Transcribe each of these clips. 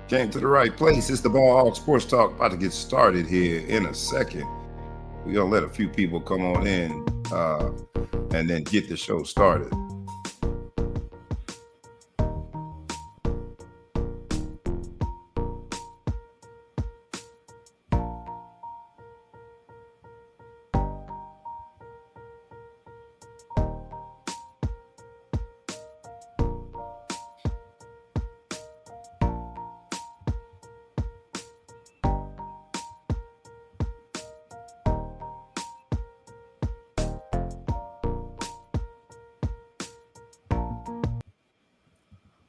Came to the right place. It's the Ball Hog Sports Talk. About to get started here in a second. We're going to let a few people come on in and then get the show started.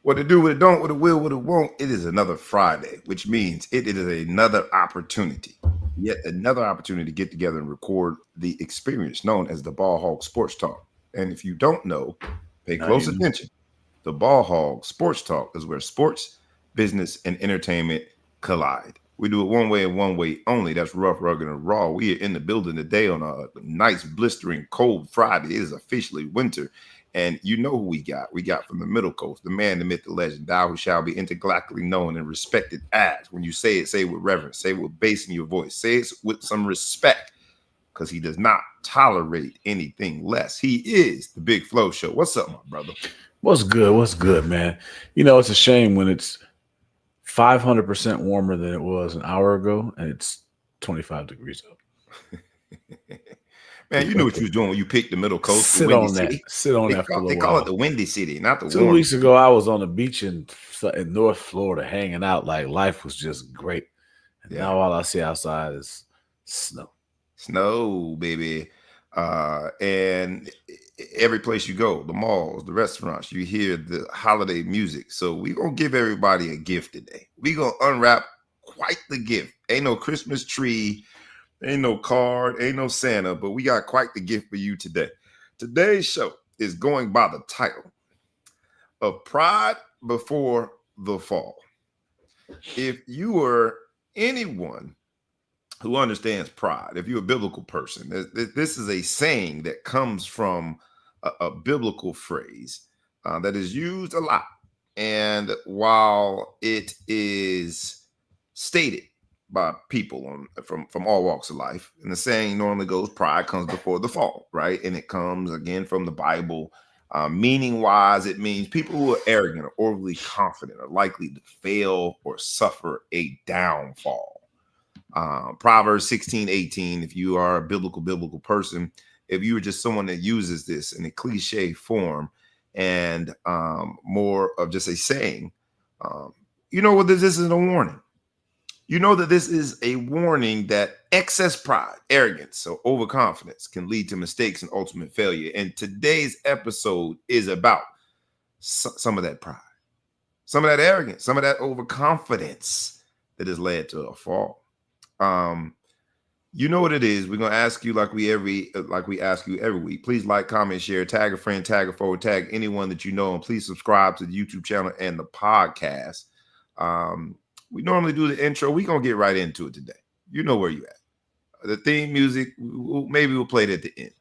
What it do, what it don't, what it will, what it won't. It is another Friday, which means it is another opportunity, yet another opportunity to get together and record the experience known as the Ball Hog Sports Talk. And if you don't know, pay close attention. The Ball Hog Sports Talk is where sports, business, and entertainment collide. We do it one way and one way only. That's rough, rugged, and raw. We are in the building today on a nice, blistering, cold Friday. It is officially winter. And you know who we got. We got from the Middle Coast, the man, the myth, the legend, thou who shall be intergalactically known and respected as. When you say it with reverence, say it with bass in your voice, say it with some respect, because he does not tolerate anything less. He is the Big Flow Show. What's up, my brother? What's good? What's good, man? You know, it's a shame when it's 500% warmer than it was an hour ago and it's 25 degrees up. Man, you knew what you was doing when you picked the Middle Coast. Sit on that. Sit on that for a little while. They call it the Windy City, not the 2 warm. weeks ago, I was on the beach in North Florida hanging out like life was just great. And now all I see outside is snow. Snow, baby. And every place you go, the malls, the restaurants, you hear the holiday music. So we're going to give everybody a gift today. We're going to unwrap quite the gift. Ain't no Christmas tree. Ain't no card, ain't no Santa, but we got quite the gift for you today. Today's show is going by the title of Pride Before the Fall. If you were anyone who understands pride, if you're a biblical person, this is a saying that comes from a biblical phrase that is used a lot. And while it is stated by people from all walks of life, and the saying normally goes, pride comes before the fall, right? And it comes again from the Bible. Meaning wise, it means people who are arrogant or overly confident are likely to fail or suffer a downfall. Proverbs 16:18, if you are a biblical person, if you are just someone that uses this in a cliche form and more of just a saying, you know what, this isn't a warning. You know that this is a warning that excess pride, arrogance, or overconfidence can lead to mistakes and ultimate failure. And today's episode is about some of that pride, some of that arrogance, some of that overconfidence that has led to a fall. You know what it is. We're gonna ask you like we ask you every week. Please like, comment, share, tag a friend, tag a forward, tag anyone that you know, and please subscribe to the YouTube channel and the podcast. We normally do the intro. We're going to get right into it today. You know where you at. The theme music, maybe we'll play it at the end.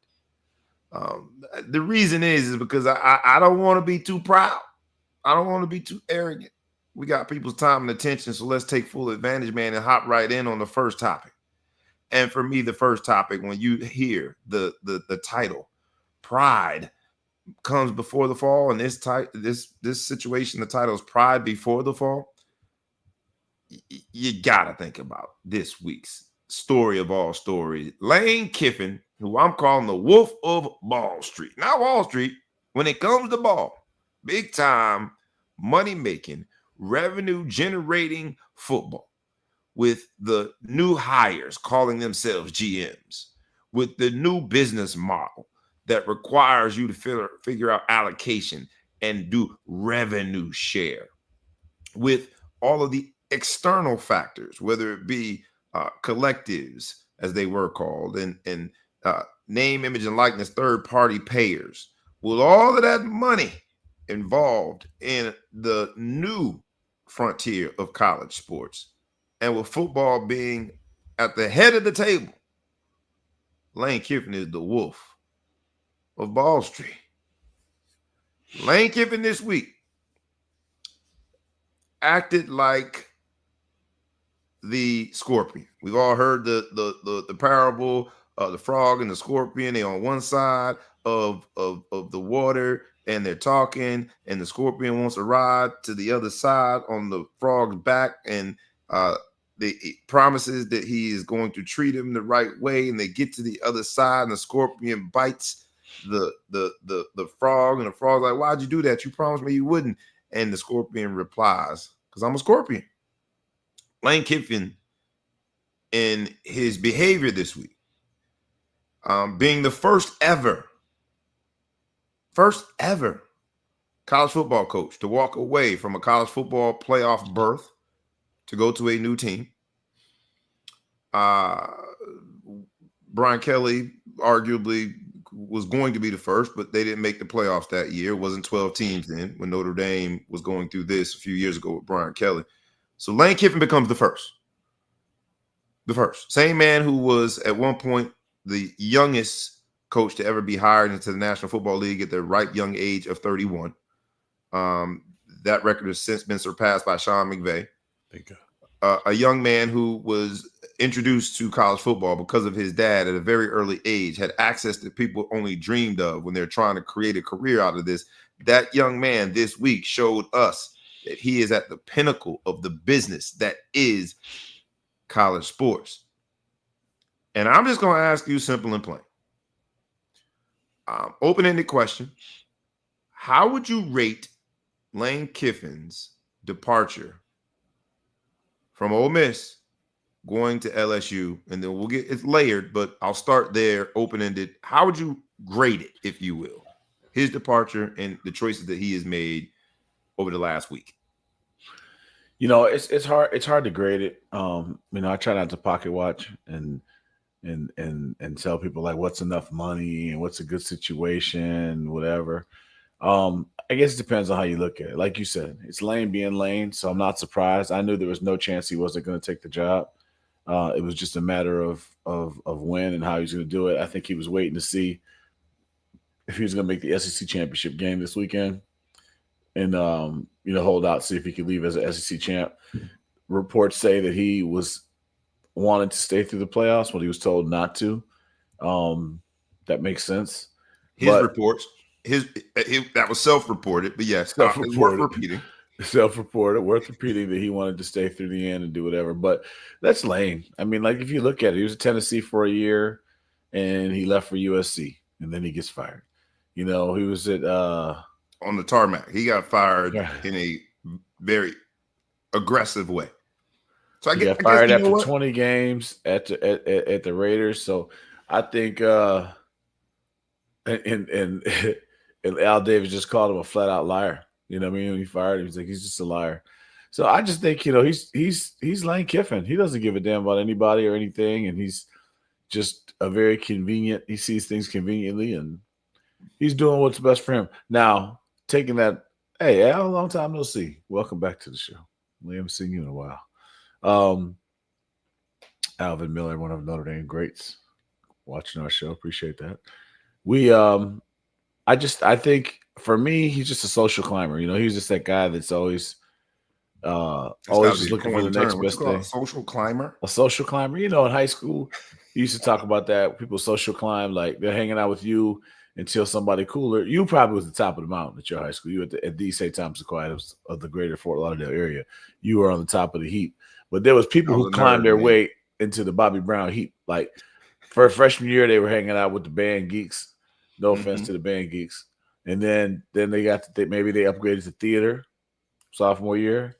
The reason is because I don't want to be too proud. I don't want to be too arrogant. We got people's time and attention, so let's take full advantage, man, and hop right in on the first topic. And for me, the first topic, when you hear the title, pride comes before the fall, and this situation, the title is Pride Before the Fall. You gotta think about this week's story of all stories. Lane Kiffin, who I'm calling the Wolf of Ball Street. Not Wall Street. When it comes to ball, big time, money making, revenue generating football, with the new hires calling themselves GMs, with the new business model that requires you to figure out allocation and do revenue share, with all of the external factors, whether it be collectives, as they were called, and name, image, and likeness, third-party payers, with all of that money involved in the new frontier of college sports, and with football being at the head of the table, Lane Kiffin is the Wolf of Ball Street. Lane Kiffin this week acted like the scorpion. We've all heard the parable of the frog and the scorpion. They on one side of the water and they're talking, and the scorpion wants to ride to the other side on the frog's back, and uh it promises that he is going to treat him the right way, and they get to the other side, and the scorpion bites the frog, and the frog's like, "Why'd you do that? You promised me you wouldn't." And the scorpion replies, "Because I'm a scorpion." Lane Kiffin, in his behavior this week, being the first ever college football coach to walk away from a college football playoff berth to go to a new team. Brian Kelly arguably was going to be the first, but they didn't make the playoffs that year. It wasn't 12 teams then when Notre Dame was going through this a few years ago with Brian Kelly. So Lane Kiffin becomes the first. The first. Same man who was at one point the youngest coach to ever be hired into the National Football League at the ripe young age of 31. That record has since been surpassed by Sean McVay. Thank you. A young man who was introduced to college football because of his dad at a very early age, had access that people only dreamed of when they're trying to create a career out of this. That young man this week showed us that he is at the pinnacle of the business that is college sports. And I'm just going to ask you simple and plain. Open-ended question. How would you rate Lane Kiffin's departure from Ole Miss going to LSU? And then we'll get, it's layered, but I'll start there, open-ended. How would you grade it, if you will, his departure and the choices that he has made over the last week? You know, it's hard to grade it. I try not to pocket watch and tell people like what's enough money and what's a good situation, whatever. I guess it depends on how you look at it. Like you said, it's Lane being Lane, so I'm not surprised. I knew there was no chance he wasn't going to take the job. It was just a matter of when and how he was going to do it. I think he was waiting to see if he was going to make the SEC championship game this weekend, and hold out, see if he could leave as an SEC champ. Reports say that he was wanted to stay through the playoffs, but he was told not to. That makes sense. Reports. That was self-reported, but yes, it's worth repeating. Self-reported, worth repeating that he wanted to stay through the end and do whatever. But that's Lane. I mean, like if you look at it, he was at Tennessee for a year, and he left for USC, and then he gets fired. He was at on the tarmac. He got fired in a very aggressive way. So he got fired after 20 games at the Raiders. So I think and Al Davis just called him a flat out liar. You know what I mean? When he fired him, he's like, he's just a liar. So I just think, he's Lane Kiffin. He doesn't give a damn about anybody or anything, and he's just a very convenient. He sees things conveniently, and he's doing what's best for him. Now, taking that, hey, Al, long time no see. Welcome back to the show. We haven't seen you in a while. Alvin Miller, one of Notre Dame greats, watching our show. Appreciate that. I think for me, he's just a social climber. He's just that guy that's always just looking for the next best thing. A social climber? A social climber. In high school, you used to talk about that. People social climb, like they're hanging out with you until somebody cooler. You probably was the top of the mountain at your high school. You at the St. Thomas Aquinas of the greater Fort Lauderdale area. You were on the top of the heap. But there was people who climbed their way into the Bobby Brown heap. Like for freshman year, they were hanging out with the band geeks. No offense to the band geeks. And then they got maybe they upgraded to theater sophomore year.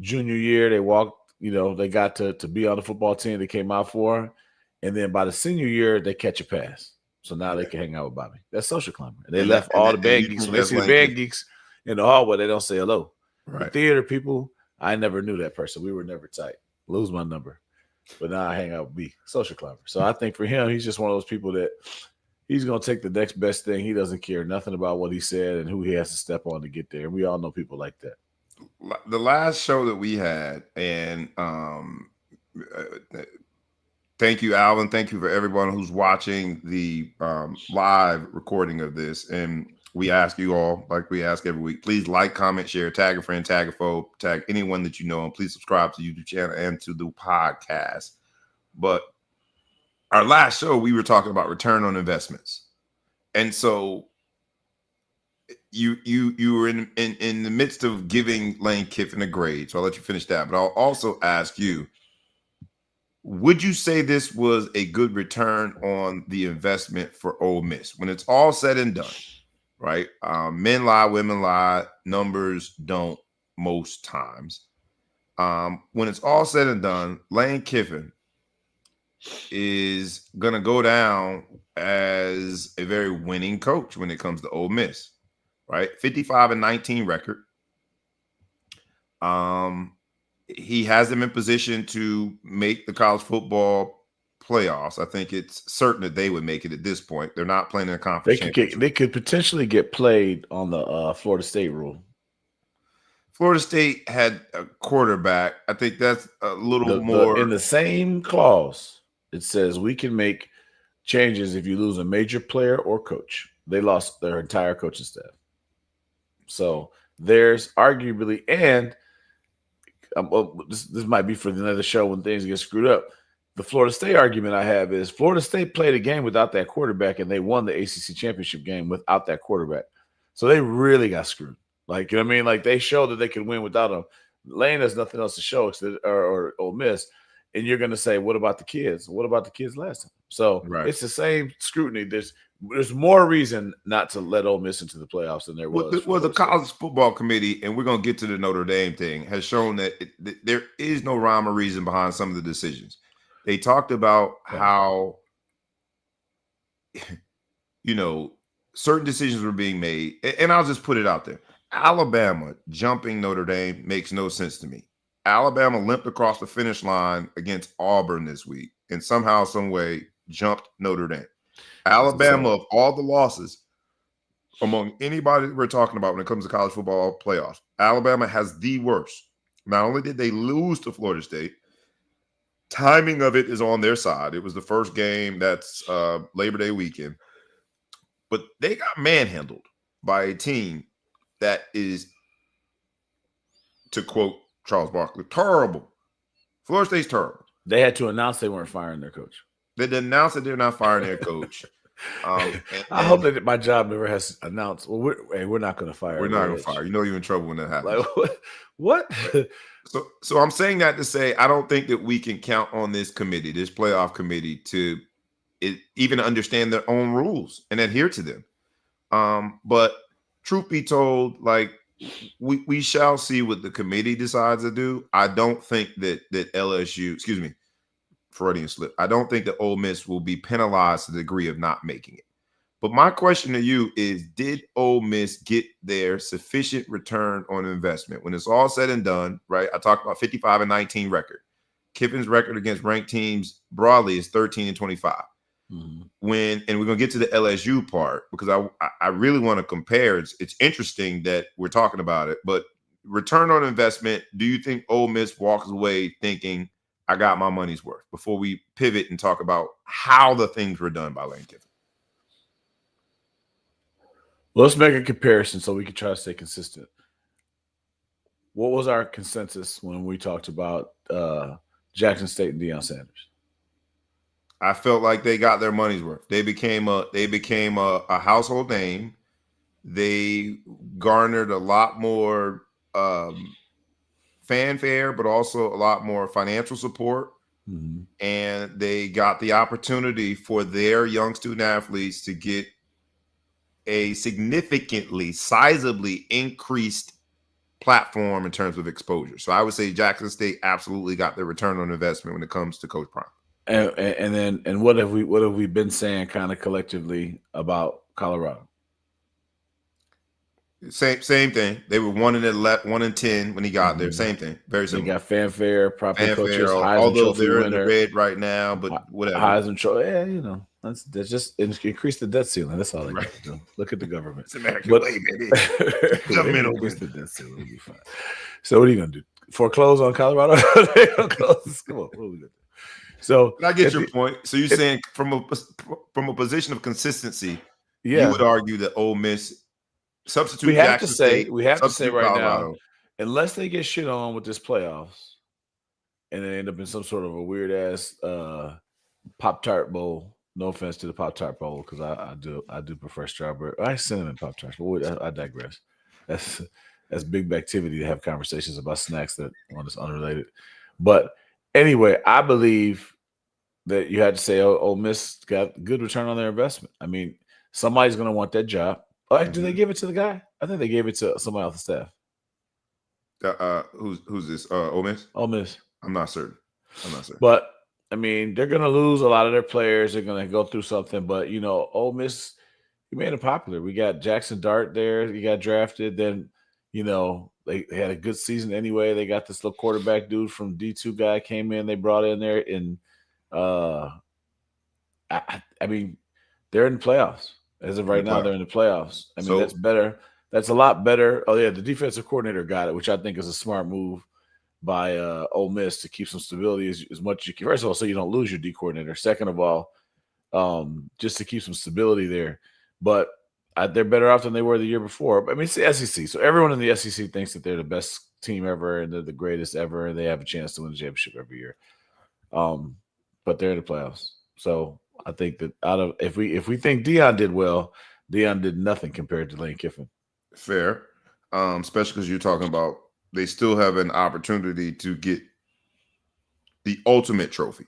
Junior year, they walked, they got to be on the football team they came out for. And then by the senior year, they catch a pass. So now they can hang out with Bobby. That's social climbing. And they left all the band geeks. When they see the band geeks in the hallway, they don't say hello. Right. The theater people, I never knew that person. We were never tight. Lose my number. But now I hang out with B. Social climber. So I think for him, he's just one of those people that he's going to take the next best thing. He doesn't care nothing about what he said and who he has to step on to get there. And we all know people like that. The last show that we had, and thank you, Alvin. Thank you for everyone who's watching the live recording of this. And we ask you all, like we ask every week, please like, comment, share, tag a friend, tag a foe, tag anyone that you know, and please subscribe to the YouTube channel and to the podcast. But our last show, we were talking about return on investments. And so you were in the midst of giving Lane Kiffin a grade. So I'll let you finish that. But I'll also ask you, would you say this was a good return on the investment for Ole Miss? When it's all said and done, right? Men lie, women lie, numbers don't most times. When it's all said and done, Lane Kiffin is going to go down as a very winning coach when it comes to Ole Miss, right? 55-19 record. He has them in position to make the college football playoffs. I think it's certain that they would make it at this point. They're not playing in a conference championship. They could potentially get played on the Florida State rule. Florida State had a quarterback. I think that's a little more. In the same clause, it says we can make changes if you lose a major player or coach. They lost their entire coaching staff. So there's arguably, and this might be for another show when things get screwed up. The Florida State argument I have is Florida State played a game without that quarterback, and they won the ACC championship game without that quarterback. So they really got screwed. Like, you know what I mean? Like, they showed that they could win without him. Lane has nothing else to show or Ole Miss. And you're going to say, what about the kids? What about the kids last time? So It's the same scrutiny. There's more reason not to let Ole Miss into the playoffs than there was. Well, the college football committee, and we're going to get to the Notre Dame thing, has shown that there is no rhyme or reason behind some of the decisions. They talked about how, certain decisions were being made. And I'll just put it out there. Alabama jumping Notre Dame makes no sense to me. Alabama limped across the finish line against Auburn this week and somehow, some way jumped Notre Dame. Alabama, of all the losses among anybody that we're talking about when it comes to college football playoffs, Alabama has the worst. Not only did they lose to Florida State, timing of it is on their side. It was the first game that's Labor Day weekend. But they got manhandled by a team that is, to quote Charles Barkley, terrible. Florida State's terrible. They had to announce they weren't firing their coach. They announced that they're not firing their coach. I hope that my job never has announced, well, we're not going to fire. We're not going to fire. You know you're in trouble when that happens. Like, what? So I'm saying that to say I don't think that we can count on this committee, this playoff committee, to even understand their own rules and adhere to them. But truth be told, like, we shall see what the committee decides to do. I don't think that LSU, Freudian slip. I don't think that Ole Miss will be penalized to the degree of not making it. But my question to you is, did Ole Miss get their sufficient return on investment? When it's all said and done, right? I talked about 55-19 record. Kiffin's record against ranked teams broadly is 13-25. Mm-hmm. And we're going to get to the LSU part because I really want to compare. It's interesting that we're talking about it, but return on investment, do you think Ole Miss walks away thinking, I got my money's worth, before we pivot and talk about how the things were done by Lane Kiffin? Let's make a comparison so we can try to stay consistent. What was our consensus when we talked about Jackson State and Deion Sanders? I felt like they got their money's worth. They became a household name. They garnered a lot more fanfare, but also a lot more financial support. Mm-hmm. And they got the opportunity for their young student athletes to get a significantly, sizably increased platform in terms of exposure. So I would say Jackson State absolutely got their return on investment when it comes to Coach Prime. And what have we been saying kind of collectively about Colorado? Same thing. They were 1-10 when he got there. Same thing. Very similar. They got fanfare, proper coaches, although they're in the red right now, but whatever. Heisman Trophy, that's just increase the debt ceiling. That's all they got to do. Look at the government. It's American way, baby. Government increase the debt ceiling. We'll be fine. So what are you gonna do? Foreclose on Colorado? They don't close. Come on, what are we gonna do? So I get your point. So you're saying from a position of consistency, you would argue that Ole Miss Substitute We have to Jackson say, State, we have to say substitute right now, Colorado. unless they get shit on with this playoffs and they end up in some sort of a weird ass Pop Tart bowl. No offense to the Pop Tart bowl, because I do prefer strawberry. I cinnamon Pop Tarts, but I digress. That's that's big activity to have conversations about snacks that one is unrelated. But anyway, I believe that you had to say, oh, Ole Miss got good return on their investment. I mean, somebody's going to want that job. Oh, do they give it to the guy? I think they gave it to somebody else the staff. Who's this? Ole Miss? Ole Miss. I'm not certain. But I mean, they're going to lose a lot of their players. They're going to go through something. But you know, Ole Miss, you made it popular. We got Jackson Dart there. He got drafted. Then, you know, they had a good season anyway. They got this little quarterback dude from D2 guy came in. They brought in there, and I mean, they're in the playoffs as of right now. They're in the playoffs. I mean, that's better. That's a lot better. Oh yeah, the defensive coordinator got it, which I think is a smart move by Ole Miss to keep some stability as much as you can. First of all, so you don't lose your D coordinator. Second of all, just to keep some stability there. But they're better off than they were the year before. I mean, it's the SEC, so everyone in the SEC thinks that they're the best team ever and they're the greatest ever, and they have a chance to win the championship every year. But they're in the playoffs, so I think that if we think Deion did well, Deion did nothing compared to Lane Kiffin. Fair, especially because you're talking about they still have an opportunity to get the ultimate trophy.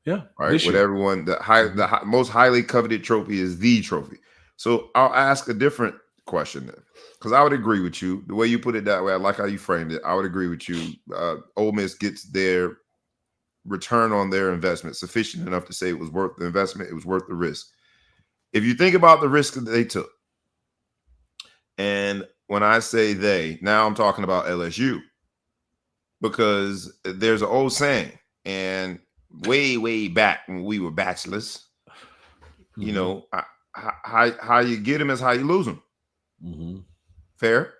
Yeah, right. With everyone, the most highly coveted trophy is the trophy. So I'll ask a different question then, because I would agree with you. The way you put it that way, I like how you framed it. I would agree with you. Ole Miss gets their return on their investment sufficient enough to say it was worth the investment. It was worth the risk. If you think about the risk that they took, and when I say they, now I'm talking about LSU, because there's an old saying, and way back when we were bachelors, you know, how you get them is how you lose them. Fair?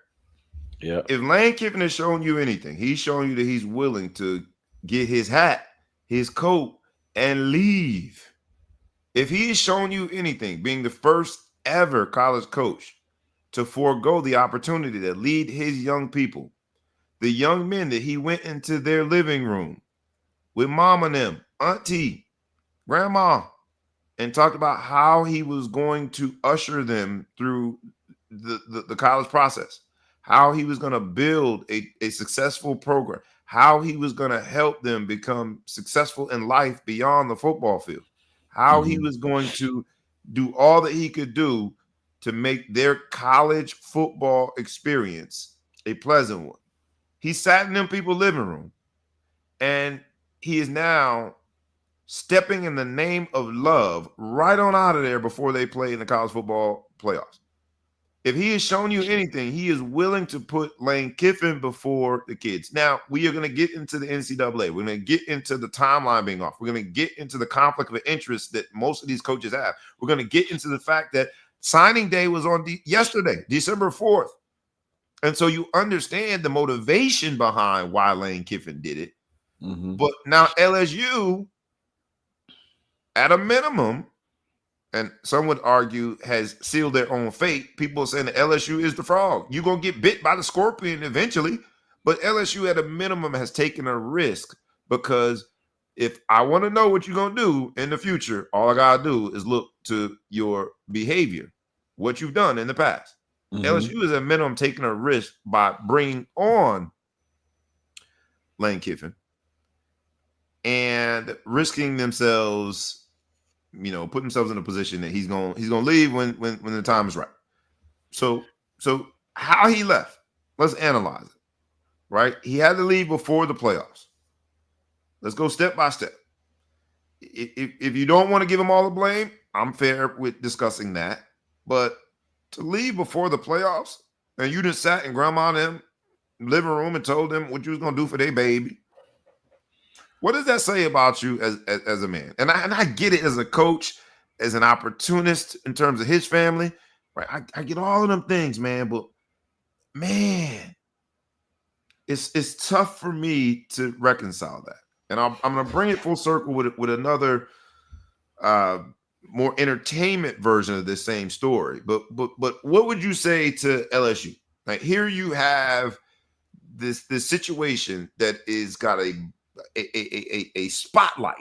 Yeah. If Lane Kiffin has shown you anything, he's shown you that he's willing to get his hat, his coat, and leave. If he has shown you anything, being the first ever college coach to forego the opportunity to lead his young people, the young men that he went into their living room with mom and them, auntie, grandma, and talked about how he was going to usher them through the college process, how he was going to build a successful program, how he was going to help them become successful in life beyond the football field, how he was going to do all that he could do to make their college football experience a pleasant one. He sat in them people's living room, and he is now stepping in the name of love right on out of there before they play in the college football playoffs. If he has shown you anything, he is willing to put Lane Kiffin before the kids. Now, we are going to get into the NCAA. We're going to get into the timeline being off. We're going to get into the conflict of interest that most of these coaches have. We're going to get into the fact that signing day was on yesterday, December 4th. And so you understand the motivation behind why Lane Kiffin did it. But now LSU, at a minimum, and some would argue has sealed their own fate. People are saying that LSU is the frog. You're going to get bit by the scorpion eventually. But LSU at a minimum has taken a risk, because if I want to know what you're going to do in the future, all I got to do is look to your behavior, what you've done in the past. LSU is at minimum taking a risk by bringing on Lane Kiffin and risking themselves, you know, put themselves in a position that he's going to leave when the time is right. So how he left, let's analyze it. Right? He had to leave before the playoffs. Let's go step by step. If you don't want to give him all the blame, I'm fair with discussing that. But to leave before the playoffs, and you just sat in grandma and them living room and told them what you was going to do for their baby, what does that say about you as a man? And I get it as a coach, as an opportunist in terms of his family, right? I get all of them things, man. But man, it's tough for me to reconcile that. And I'm going to bring it full circle with another more entertainment version of this same story. But what would you say to LSU? Like here you have this situation that is got a spotlight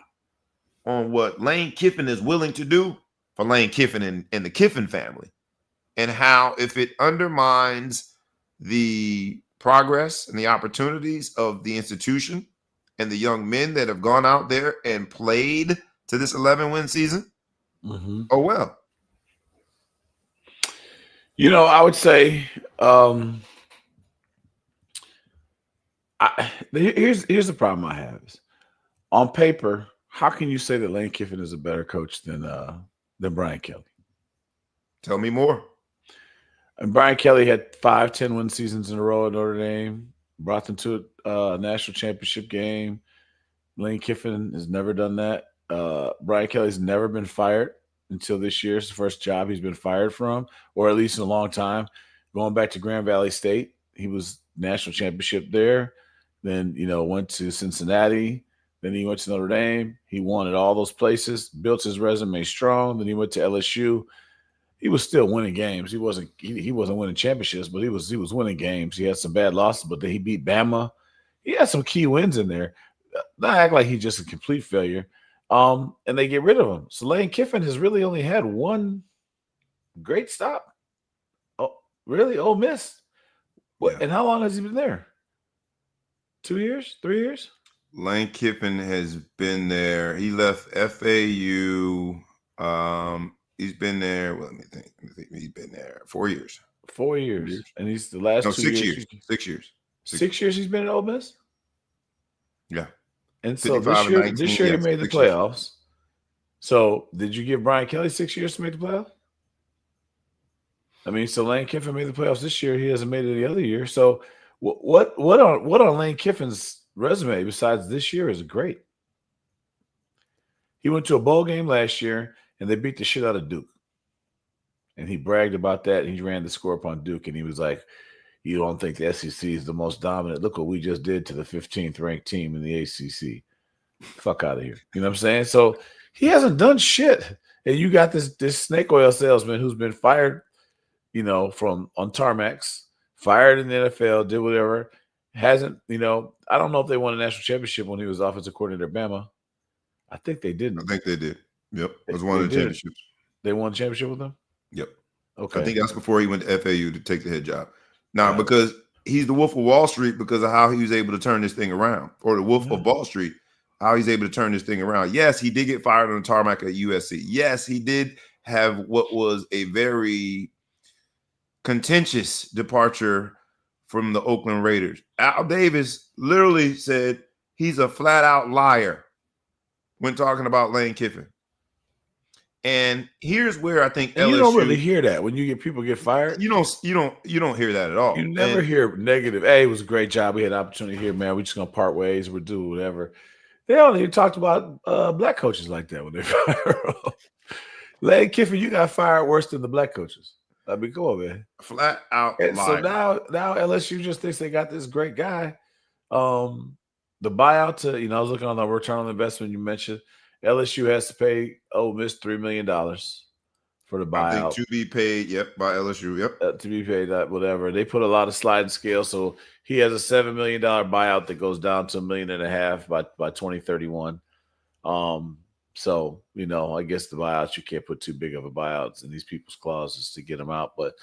on what Lane Kiffin is willing to do for Lane Kiffin and the Kiffin family, and how if it undermines the progress and the opportunities of the institution and the young men that have gone out there and played to this 11-win season, oh well. I would say here's the problem I have is on paper, how can you say that Lane Kiffin is a better coach than Brian Kelly? Tell me more. And Brian Kelly had 5 10-win seasons in a row at Notre Dame, brought them to a national championship game. Lane Kiffin has never done that. Brian Kelly's never been fired until this year. It's the first job he's been fired from, or at least in a long time. Going back to Grand Valley State, he was national championship there. Then, went to Cincinnati. Then he went to Notre Dame. He won at all those places, built his resume strong. Then he went to LSU. He was still winning games. He wasn't winning championships, but he was winning games. He had some bad losses, but then he beat Bama. He had some key wins in there. Not act like he's just a complete failure. And they get rid of him. So Lane Kiffin has really only had one great stop. Oh, really? Ole Miss. What? Yeah. And how long has he been there? 2 years? 3 years? Lane Kiffin has been there. He left FAU. He's been there. Well, let me think. He's been there 4 years. 4 years. And he's the last 6 years. 6 years. 6 years he's been at Ole Miss? Yeah. And so this year he made the playoffs. So did you give Brian Kelly 6 years to make the playoffs? I mean, so Lane Kiffin made the playoffs this year. He hasn't made it any other year. So what on Lane Kiffin's resume besides this year is great? He went to a bowl game last year and they beat the shit out of Duke. And he bragged about that. And he ran the score up on Duke and he was like, you don't think the SEC is the most dominant? Look what we just did to the 15th ranked team in the ACC. Fuck out of here. You know what I'm saying? So he hasn't done shit. And you got this snake oil salesman who's been fired, from on tarmacs, fired in the NFL, did whatever. Hasn't, I don't know if they won a national championship when he was offensive coordinator at Bama. I think they didn't. I think they did. Yep. It was one of the championships. They won the championship with them? Yep. Okay. I think that's before he went to FAU to take the head job. Now, because he's the Wolf of Wall Street because of how he was able to turn this thing around, or the Wolf of Wall Street, how he's able to turn this thing around. Yes, he did get fired on the tarmac at USC. Yes, he did have what was a very contentious departure from the Oakland Raiders. Al Davis literally said he's a flat out liar when talking about Lane Kiffin. And here's where I think LSU, you don't really hear that when people get fired. You don't hear that at all. You never hear negative. Hey, it was a great job. We had an opportunity here, man. We're just gonna part ways. We'll do whatever. They don't even talked about black coaches like that when they fire. Lane Kiffin, you got fired worse than the black coaches. I mean, come on, man. Flat out. And so now LSU just thinks they got this great guy. The buyout to I was looking on the return on investment you mentioned. LSU has to pay Ole Miss $3 million for the buyout. I think to be paid, by LSU, to be paid, whatever. They put a lot of sliding scale, so he has a $7 million buyout that goes down to $1.5 million by 2031. So I guess the buyouts, you can't put too big of a buyouts in these people's clauses to get them out. But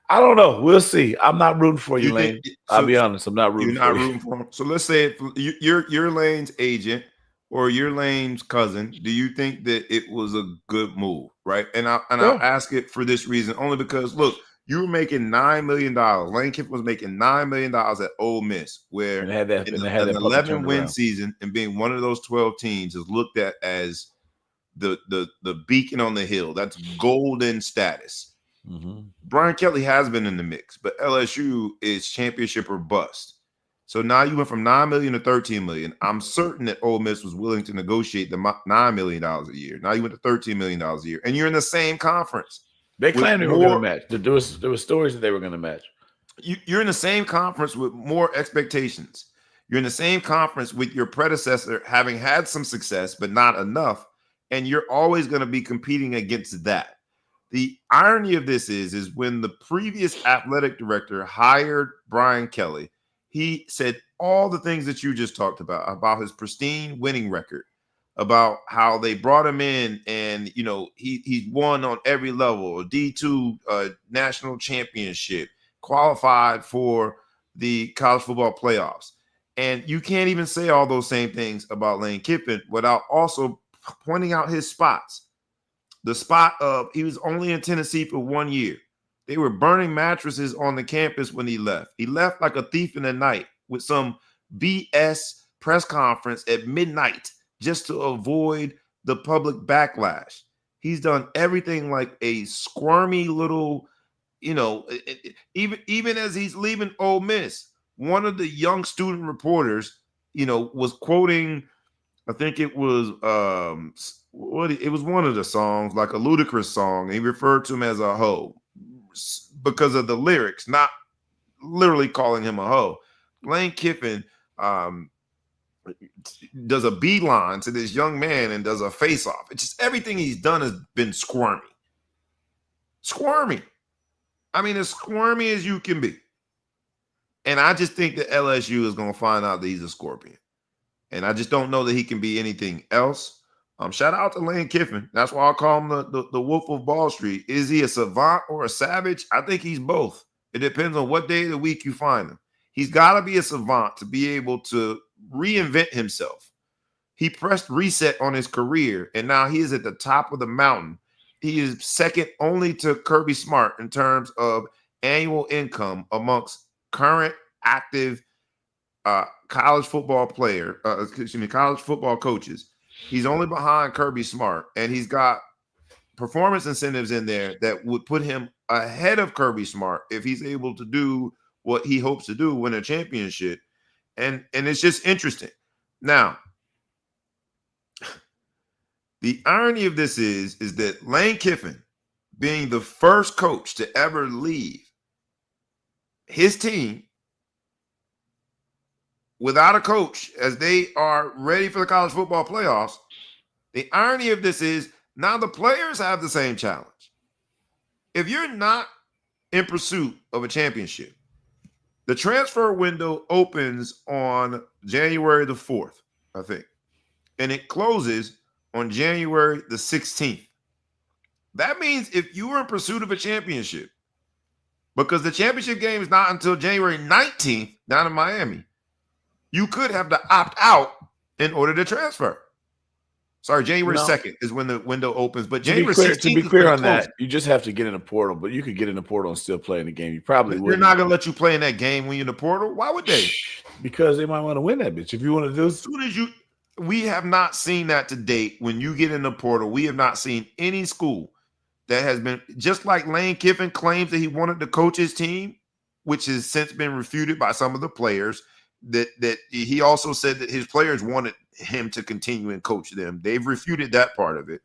I don't know. We'll see. I'm not rooting for you, Lane. I'll be honest. I'm not rooting. You're not rooting for him. So let's say you're Lane's agent or your Lane's cousin. Do you think that it was a good move, right? And I'll ask it for this reason only because look, you were making $9 million. Lane Kiffin was making $9 million at Ole Miss, where an 11-win season and being one of those 12 teams is looked at as the beacon on the hill. That's golden status. Mm-hmm. Brian Kelly has been in the mix, but LSU is championship or bust. So now you went from $9 million to $13 million. I'm certain that Ole Miss was willing to negotiate the $9 million a year. Now you went to $13 million a year, and you're in the same conference. They claimed they were going to match. There were stories that they were going to match. You're in the same conference with more expectations. You're in the same conference with your predecessor having had some success, but not enough. and you're always going to be competing against that. The irony of this is when the previous athletic director hired Brian Kelly, he said all the things that you just talked about his pristine winning record, about how they brought him in and, you know, he's won on every level, a D2 national championship, qualified for the college football playoffs. And you can't even say all those same things about Lane Kiffin without also pointing out his spots. The spot of he was only in Tennessee for 1 year. They were burning mattresses on the campus when he left. He left like a thief in the night with some BS press conference at midnight just to avoid the public backlash. He's done everything like a squirmy little, you know, even as he's leaving Ole Miss, one of the young student reporters, you know, was quoting, I think it was it was one of the songs, like a ludicrous song. He referred to him as a hoe because of the lyrics, not literally calling him a hoe. Lane Kiffin does a beeline to this young man and does a face off. It's just everything he's done has been squirmy. Squirmy. I mean, as squirmy as you can be. And I just think that LSU is going to find out that he's a scorpion. And I just don't know that he can be anything else. Shout out to Lane Kiffin. That's why I call him the Wolf of Wall Street. Is he a savant or a savage? I think he's both. It depends on what day of the week you find him. He's got to be a savant to be able to reinvent himself. He pressed reset on his career, and now he is at the top of the mountain. He is second only to Kirby Smart in terms of annual income amongst current active college football college football coaches. He's only behind Kirby Smart, and he's got performance incentives in there that would put him ahead of Kirby Smart if he's able to do what he hopes to do, win a championship. And it's just interesting. Now, the irony of this is that Lane Kiffin, being the first coach to ever leave his team without a coach as they are ready for the college football playoffs, the irony of this is now the players have the same challenge. If you're not in pursuit of a championship, the transfer window opens on January the 4th, I think, and it closes on January the 16th. That means if you were in pursuit of a championship, because the championship game is not until January 19th down in Miami, you could have to opt out in order to transfer. Sorry, January 2nd is when the window opens. But January 16th, to be clear on that, you just have to get in the portal. But you could get in the portal and still play in the game. You probably would. They're not going to let you play in that game when you're in the portal. Why would they? Because they might want to win that bitch. If you want to do, as soon as you, we have not seen that to date. When you get in the portal, we have not seen any school that has been, just like Lane Kiffin claims that he wanted to coach his team, which has since been refuted by some of the players. That he also said that his players wanted him to continue and coach them. They've refuted that part of it.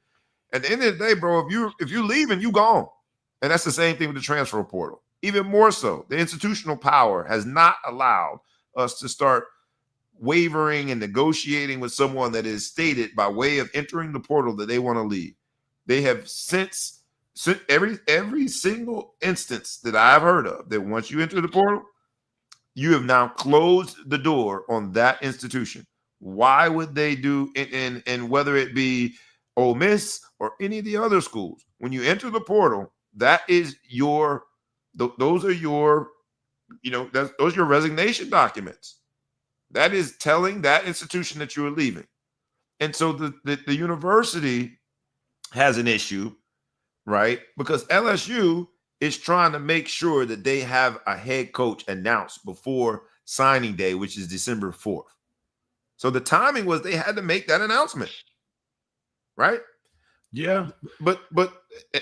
At the end of the day, bro, if you're leaving, you gone. And that's the same thing with the transfer portal. Even more so, the institutional power has not allowed us to start wavering and negotiating with someone that is stated by way of entering the portal that they want to leave. They have since every single instance that I've heard of that once you enter the portal, you have now closed the door on that institution. Why would they do, and whether it be Ole Miss or any of the other schools, when you enter the portal, that is those are your resignation documents. That is telling that institution that you are leaving. And so the university has an issue, right? Because LSU is trying to make sure that they have a head coach announced before signing day, which is December 4th. So the timing was they had to make that announcement, right? Yeah. But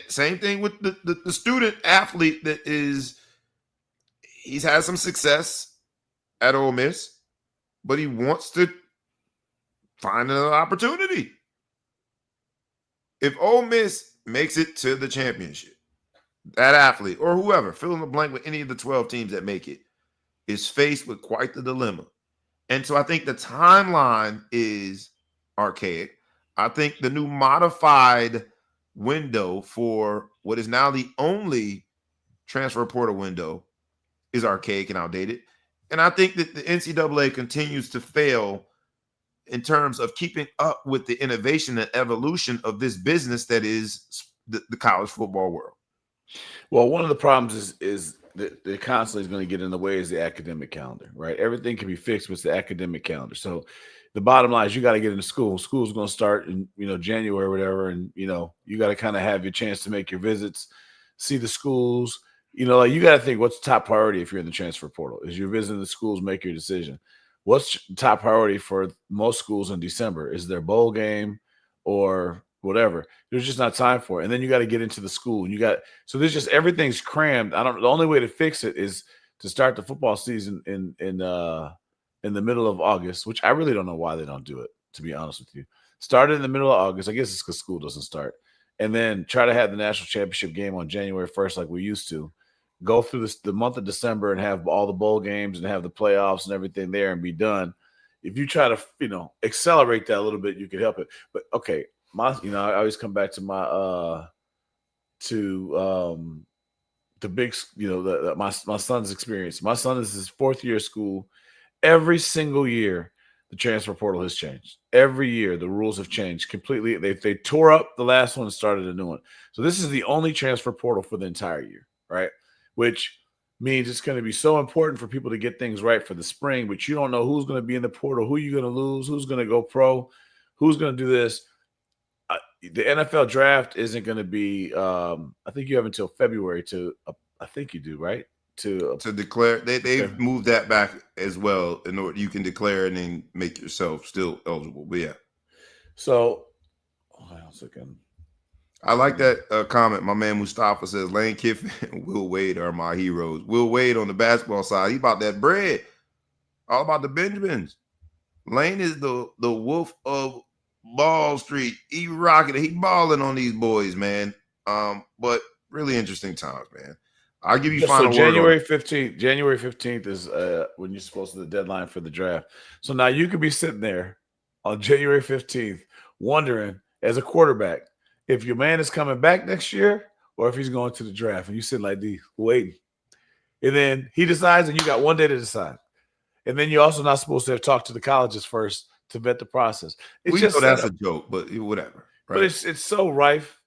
same thing with the student athlete that he's had some success at Ole Miss, but he wants to find another opportunity. If Ole Miss makes it to the championship, that athlete or whoever, fill in the blank with any of the 12 teams that make it, is faced with quite the dilemma. And so I think the timeline is archaic. I think the new modified window for what is now the only transfer portal window is archaic and outdated. And I think that the NCAA continues to fail in terms of keeping up with the innovation and evolution of this business that is the college football world. Well, one of the problems is that the constantly is going to get in the way is the academic calendar, right? Everything can be fixed with the academic calendar. So the bottom line is you got to get into school. School's going to start in January or whatever, and you got to kind of have your chance to make your visits, see the schools. Like you got to think what's the top priority if you're in the transfer portal. Is you're visiting the schools, make your decision. What's the top priority for most schools in December? Is their bowl game or whatever? There's just not time for it. And then you got to get into the school, and so there's just everything's crammed. The only way to fix it is to start the football season in the middle of August, which I really don't know why they don't do it, to be honest with you. Start it in the middle of August. I guess it's because school doesn't start. And then try to have the national championship game on January 1st like we used to. Go through the month of December and have all the bowl games and have the playoffs and everything there and be done. If you try to, accelerate that a little bit, you could help it. But okay, I always come back to my the big, my son's experience. My son is his 4th year of school. Every single year, the transfer portal has changed. Every year, the rules have changed completely. They tore up the last one and started a new one. So this is the only transfer portal for the entire year, right? Which means it's going to be so important for people to get things right for the spring, but you don't know who's going to be in the portal, who you're going to lose, who's going to go pro, who's going to do this. The NFL draft isn't going to be, I think you have until February I think you do, right? To declare. They've moved that back as well in order you can declare and then make yourself still eligible. But yeah. So, hold on a second. I like that comment. My man Mustafa says Lane Kiffin and Will Wade are my heroes. Will Wade on the basketball side, he about that bread. All about the Benjamins. Lane is the wolf of Ball Street. He rocking it. He balling on these boys, man. But really interesting times, man. I'll give you final so word. January 15th is when you're supposed to the deadline for the draft. So now you could be sitting there on January 15th wondering, as a quarterback, if your man is coming back next year or if he's going to the draft. And you sit like this, waiting. And then he decides, and you got one day to decide. And then you're also not supposed to have talked to the colleges first to vet the process. We know that's a joke, but whatever. Right? But it's so rife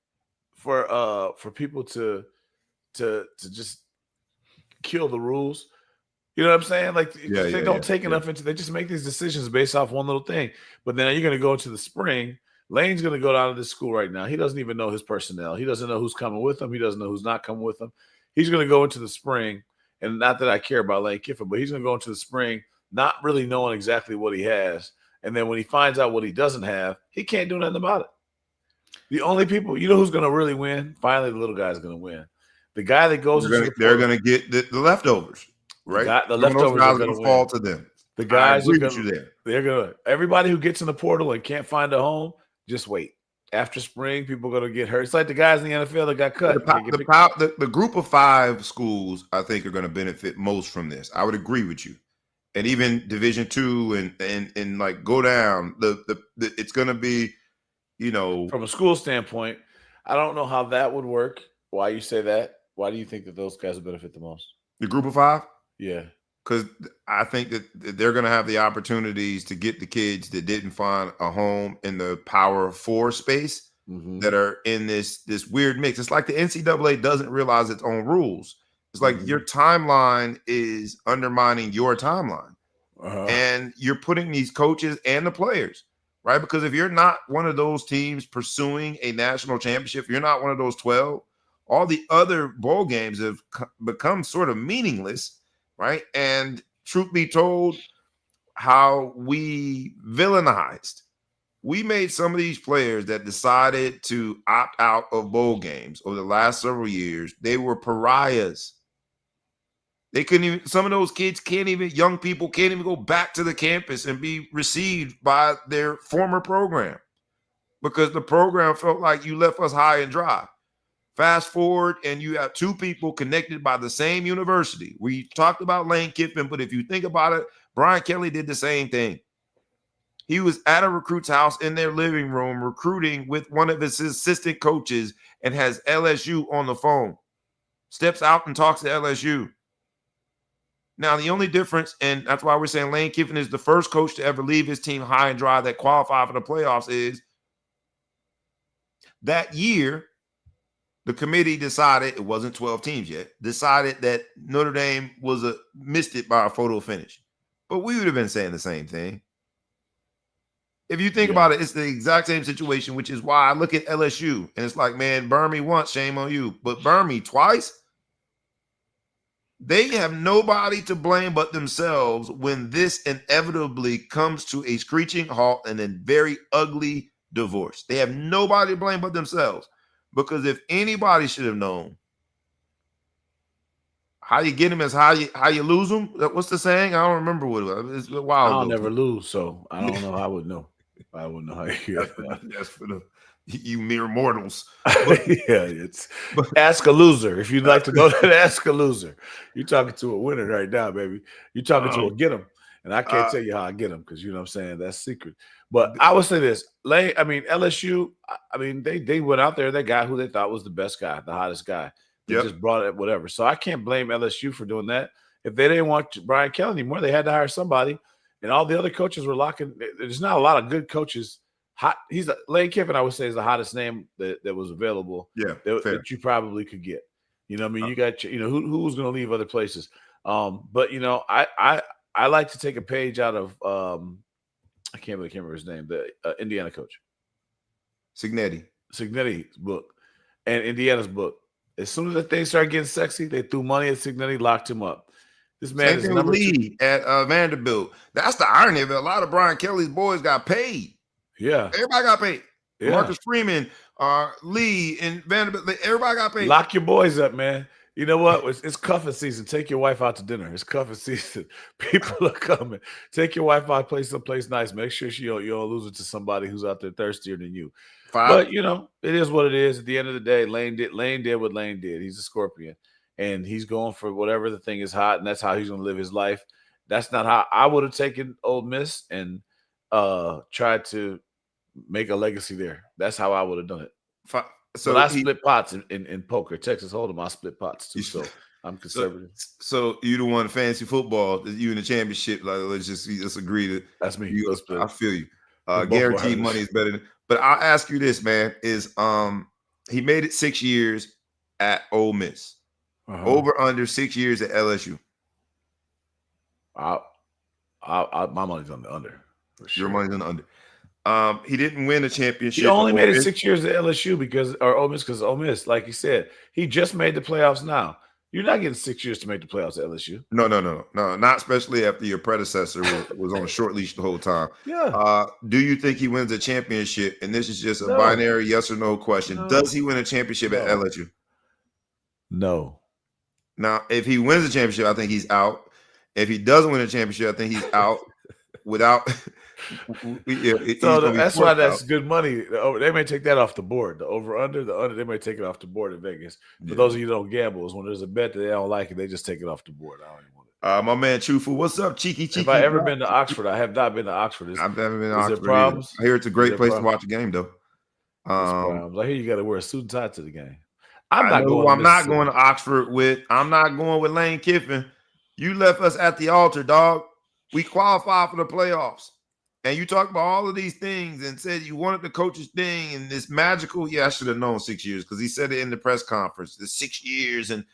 for people to just kill the rules. You know what I'm saying? Like they don't take enough into. They just make these decisions based off one little thing. But then you're going to go into the spring. Lane's going to go down to this school right now. He doesn't even know his personnel. He doesn't know who's coming with him. He doesn't know who's not coming with him. He's going to go into the spring, and not that I care about Lane Kiffin, but he's going to go into the spring not really knowing exactly what he has. And then when he finds out what he doesn't have, he can't do nothing about it. The only people, who's going to really win? Finally, the little guy's going to win. The guy that goes they're going to get the leftovers, right? The leftovers are going to fall to them. The guys are going to. They're going to. Everybody who gets in the portal and can't find a home, just wait. After spring, people are going to get hurt. It's like the guys in the NFL that got cut. The group of 5 schools, I think, are going to benefit most from this. I would agree with you. And even Division II and like go down. It's going to be, from a school standpoint, I don't know how that would work. Why you say that? Why do you think that those guys will benefit the most? The group of 5? Yeah. Because I think that they're going to have the opportunities to get the kids that didn't find a home in the Power 4 space that are in this weird mix. It's like the NCAA doesn't realize its own rules. It's like your timeline is undermining your timeline. And you're putting these coaches and the players, right? Because if you're not one of those teams pursuing a national championship, you're not one of those 12, all the other bowl games have become sort of meaningless. Right. And truth be told, how we villainized, we made some of these players that decided to opt out of bowl games over the last several years. They were pariahs. They couldn't even, some of those kids young people can't even go back to the campus and be received by their former program because the program felt like you left us high and dry. Fast forward, and you have 2 people connected by the same university. We talked about Lane Kiffin, but if you think about it, Brian Kelly did the same thing. He was at a recruit's house in their living room recruiting with one of his assistant coaches and has LSU on the phone. Steps out and talks to LSU. Now, the only difference, and that's why we're saying Lane Kiffin is the first coach to ever leave his team high and dry that qualified for the playoffs, is that year, the committee decided, it wasn't 12 teams yet, decided that Notre Dame missed it by a photo finish. But we would have been saying the same thing. If you think about it, it's the exact same situation, which is why I look at LSU and it's like, man, burn me once, shame on you. But burn me twice, they have nobody to blame but themselves when this inevitably comes to a screeching halt and a very ugly divorce. They have nobody to blame but themselves. Because if anybody should have known, how you get him is how you lose him. What's the saying? I don't remember what it was. It's a while ago. I'll never lose, so I don't know how I would know. I wouldn't know how you that's for you mere mortals. Ask a loser. If you'd like to know that, ask a loser. You're talking to a winner right now, baby. You're talking to a get him. And I can't tell you how I get them because you know what I'm saying? That's secret. But I would say this. LSU, they went out there, they got who they thought was the best guy, the hottest guy. They just brought it, whatever. So I can't blame LSU for doing that. If they didn't want Brian Kelly anymore, they had to hire somebody. And all the other coaches were locking. There's not a lot of good coaches. Lane Kiffin, I would say, is the hottest name that was available. Yeah, that you probably could get. You know what I mean? You got, who's going to leave other places. But I like to take a page out of I can't remember his name, the Indiana coach. Cignetti's book and Indiana's book. As soon as the thing started getting sexy, they threw money at Cignetti, locked him up. This man is number Lee at Vanderbilt. That's the irony of it. A lot of Brian Kelly's boys got paid. Yeah. Everybody got paid. Yeah. Marcus Freeman, Lee, and Vanderbilt, everybody got paid. Lock your boys up, man. You know what? It's cuffing season. Take your wife out to dinner. It's cuffing season. People are coming. Take your wife out, play someplace nice. Make sure you don't lose it to somebody who's out there thirstier than you. But, it is what it is. At the end of the day, Lane did what Lane did. He's a Scorpion. And he's going for whatever the thing is hot, and that's how he's going to live his life. That's not how I would have taken Ole Miss and tried to make a legacy there. That's how I would have done it. So I split pots in poker. Texas Hold'em, I split pots too. So I'm conservative. So you the one fantasy football, you in the championship. Like let's agree that that's me. I feel you. Guaranteed money is better than. But I'll ask you this, man: is he made it 6 years at Ole Miss? Over under 6 years at LSU. My money's on the under. For sure. Your money's on the under. He didn't win a championship. He only made it 6 years at LSU because Ole Miss, like you said, he just made the playoffs now. You're not getting 6 years to make the playoffs at LSU. No, not especially after your predecessor was on a short leash the whole time. Yeah. Do you think he wins a championship? And this is just a binary yes or no question. No. Does he win a championship at LSU? No. Now, if he wins a championship, I think he's out. If he doesn't win a championship, I think he's out without. So that's why that's good money. They may take that off the board. The over-under, they may take it off the board in Vegas. For those of you who don't gamble, is when there's a bet that they don't like it, they just take it off the board. I don't even want it. My man Chufu, what's up, cheeky? Have I ever been to Oxford? I have not been to Oxford. I've never been to Oxford. Is there problems? I hear it's a great place to watch a game, though. I hear you got to wear a suit and tie to the game. I'm not going to Oxford with. I'm not going with Lane Kiffin. You left us at the altar, dog. We qualified for the playoffs. And you talked about all of these things and said you wanted the coach's thing and this magical. Yeah, I should have known 6 years because he said it in the press conference. The 6 years. And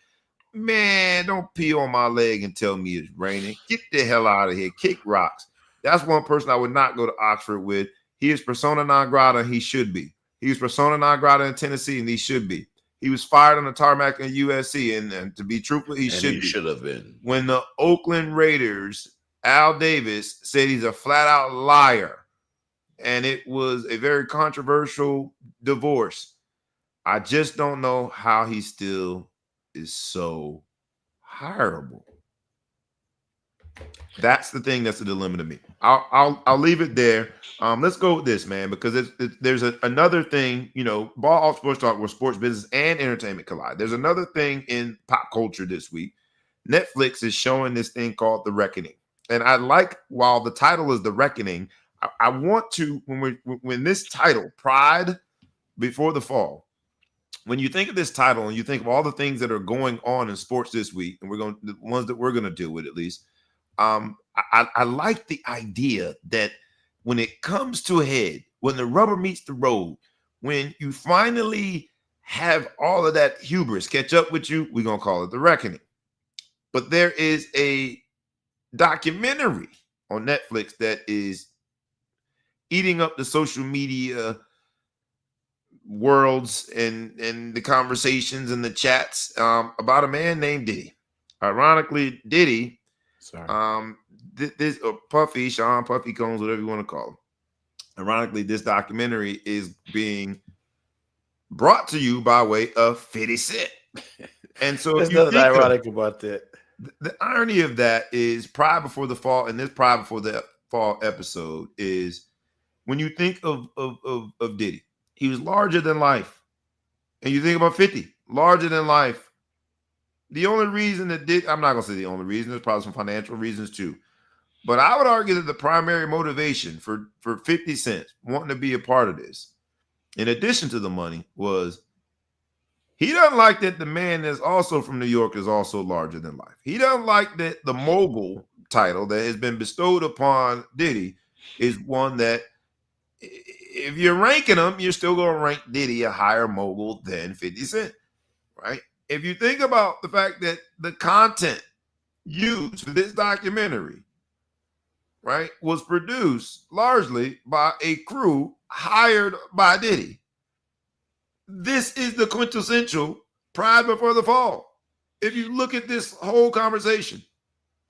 man, don't pee on my leg and tell me it's raining. Get the hell out of here. Kick rocks. That's one person I would not go to Oxford with. He is persona non grata. He should be. He was persona non grata in Tennessee, and he should be. He was fired on the tarmac in USC, and to be truthful, he should have been. When the Oakland Raiders, Al Davis said he's a flat-out liar, and it was a very controversial divorce. I just don't know how he still is so hireable. That's the thing that's a dilemma to me. I'll leave it there. Let's go with this, man, because there's another thing, Ball Off Sports Talk where sports business and entertainment collide. There's another thing in pop culture this week. Netflix is showing this thing called The Reckoning. And while the title is The Reckoning, I want to, when this title, Pride Before the Fall, when you think of this title and you think of all the things that are going on in sports this week, and the ones that we're going to deal with at least, I like the idea that when it comes to a head, when the rubber meets the road, when you finally have all of that hubris catch up with you, we're going to call it the reckoning. But there is a documentary on Netflix that is eating up the social media worlds and the conversations and the chats about a man named Diddy. Ironically, Diddy, this Puffy, Sean Puffy Combs, whatever you want to call him. Ironically, this documentary is being brought to you by way of 50 Cent. And so there's nothing ironic about that. The irony of that is Pride Before the Fall, and this Pride Before the Fall episode is when you think of Diddy, he was larger than life. And you think about 50, larger than life. The only reason that I'm not going to say the only reason, there's probably some financial reasons too. But I would argue that the primary motivation for 50 Cent wanting to be a part of this, in addition to the money, was he doesn't like that the man that's also from New York is also larger than life. He doesn't like that the mogul title that has been bestowed upon Diddy is one that, if you're ranking them, you're still going to rank Diddy a higher mogul than 50 Cent, right? If you think about the fact that the content used for this documentary, right, was produced largely by a crew hired by Diddy. This is the quintessential Pride Before the Fall. If you look at this whole conversation,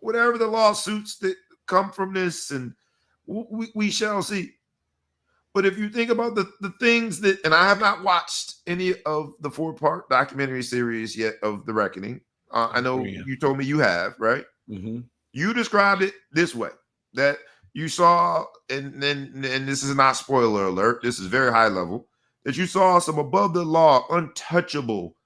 whatever the lawsuits that come from this, and we shall see. But if you think about the things that, and I have not watched any of the 4-part documentary series yet of The Reckoning. I know you told me you have, right? Mm-hmm. You described it this way, that you saw, and this is not spoiler alert, this is very high level, that you saw some above the law, untouchable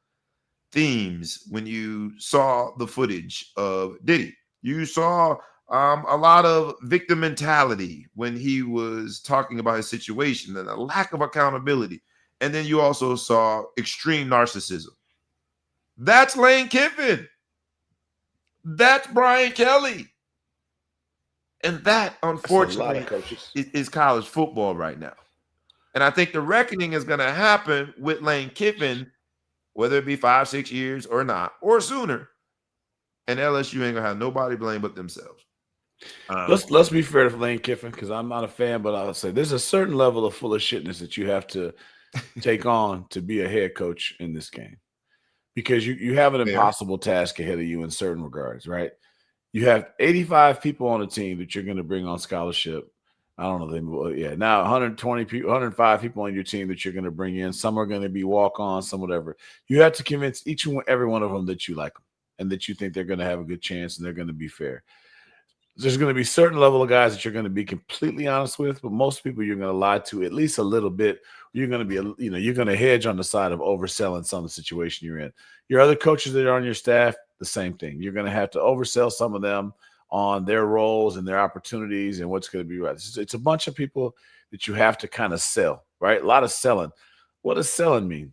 themes when you saw the footage of Diddy. You saw a lot of victim mentality when he was talking about his situation and a lack of accountability. And then you also saw extreme narcissism. That's Lane Kiffin. That's Brian Kelly. And that, unfortunately, is college football right now. And I think the reckoning is going to happen with Lane Kiffin, whether it be 5-6 years or not, or sooner. And LSU ain't going to have nobody blame but themselves. Let's be fair to Lane Kiffin, because I'm not a fan, but I'll say there's a certain level of full of shitness that you have to take on to be a head coach in this game, because you have an impossible task ahead of you in certain regards, right? You have 85 people on the team that you're going to bring on scholarship. I don't know. Now 120 people, 105 people on your team that you're going to bring in. Some are going to be walk-ons, some whatever. You have to convince every one of them that you like them and that you think they're going to have a good chance and they're going to be fair. There's going to be a certain level of guys that you're going to be completely honest with, but most people you're going to lie to at least a little bit. You're going to be, you're going to hedge on the side of overselling some of the situation you're in. Your other coaches that are on your staff, the same thing. You're going to have to oversell some of them on their roles and their opportunities and what's going to be right. It's a bunch of people that you have to kind of sell, right? A lot of selling. What does selling mean?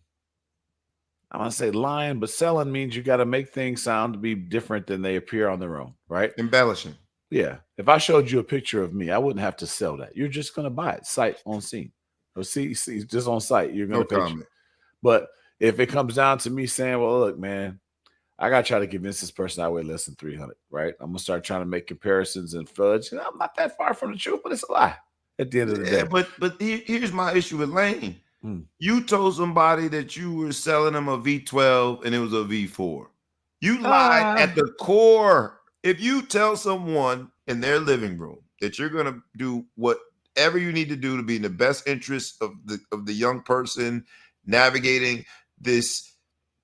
I'm going to say lying, but selling means you got to make things sound to be different than they appear on their own, right? Embellishing. Yeah. If I showed you a picture of me, I wouldn't have to sell that. You're just going to buy it sight on scene. Or see just on site. You're going to picture. But if it comes down to me saying, well, look, man, I got to try to convince this person I weigh less than 300, right? I'm going to start trying to make comparisons and fudge. I'm not that far from the truth, but it's a lie at the end of the day. But here's my issue with Lane. You told somebody that you were selling them a V12 and it was a V4. You lied at the core. If you tell someone in their living room that you're going to do whatever you need to do to be in the best interest of the young person navigating this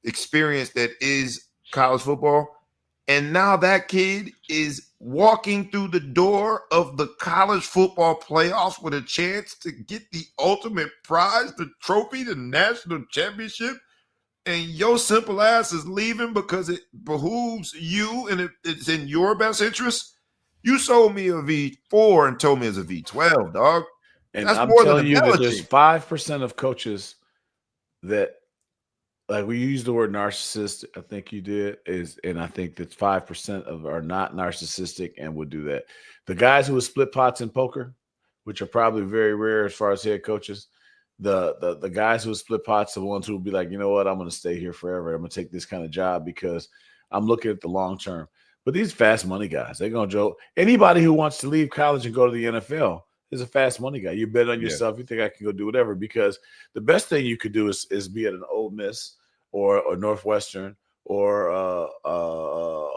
experience that is college football, and now that kid is walking through the door of the college football playoffs with a chance to get the ultimate prize, the trophy, the national championship, and your simple ass is leaving because it behooves you and it's in your best interest, You sold me a V4 and told me it's a V12, dog. And That's I'm more than a telling you that there's Belichick. 5% of coaches that, like, we use the word narcissist, I think you did, and I think that 5% of are not narcissistic and would do that. The guys who would split pots in poker, which are probably very rare as far as head coaches, the guys who would split pots, the ones who would be like, you know what, I'm going to stay here forever. I'm going to take this kind of job because I'm looking at the long term. But these fast money guys, they're going to joke. Anybody who wants to leave college and go to the NFL is a fast money guy. You bet on Yeah. yourself. You think I can go do whatever, because the best thing you could do is be at an Ole Miss or Northwestern or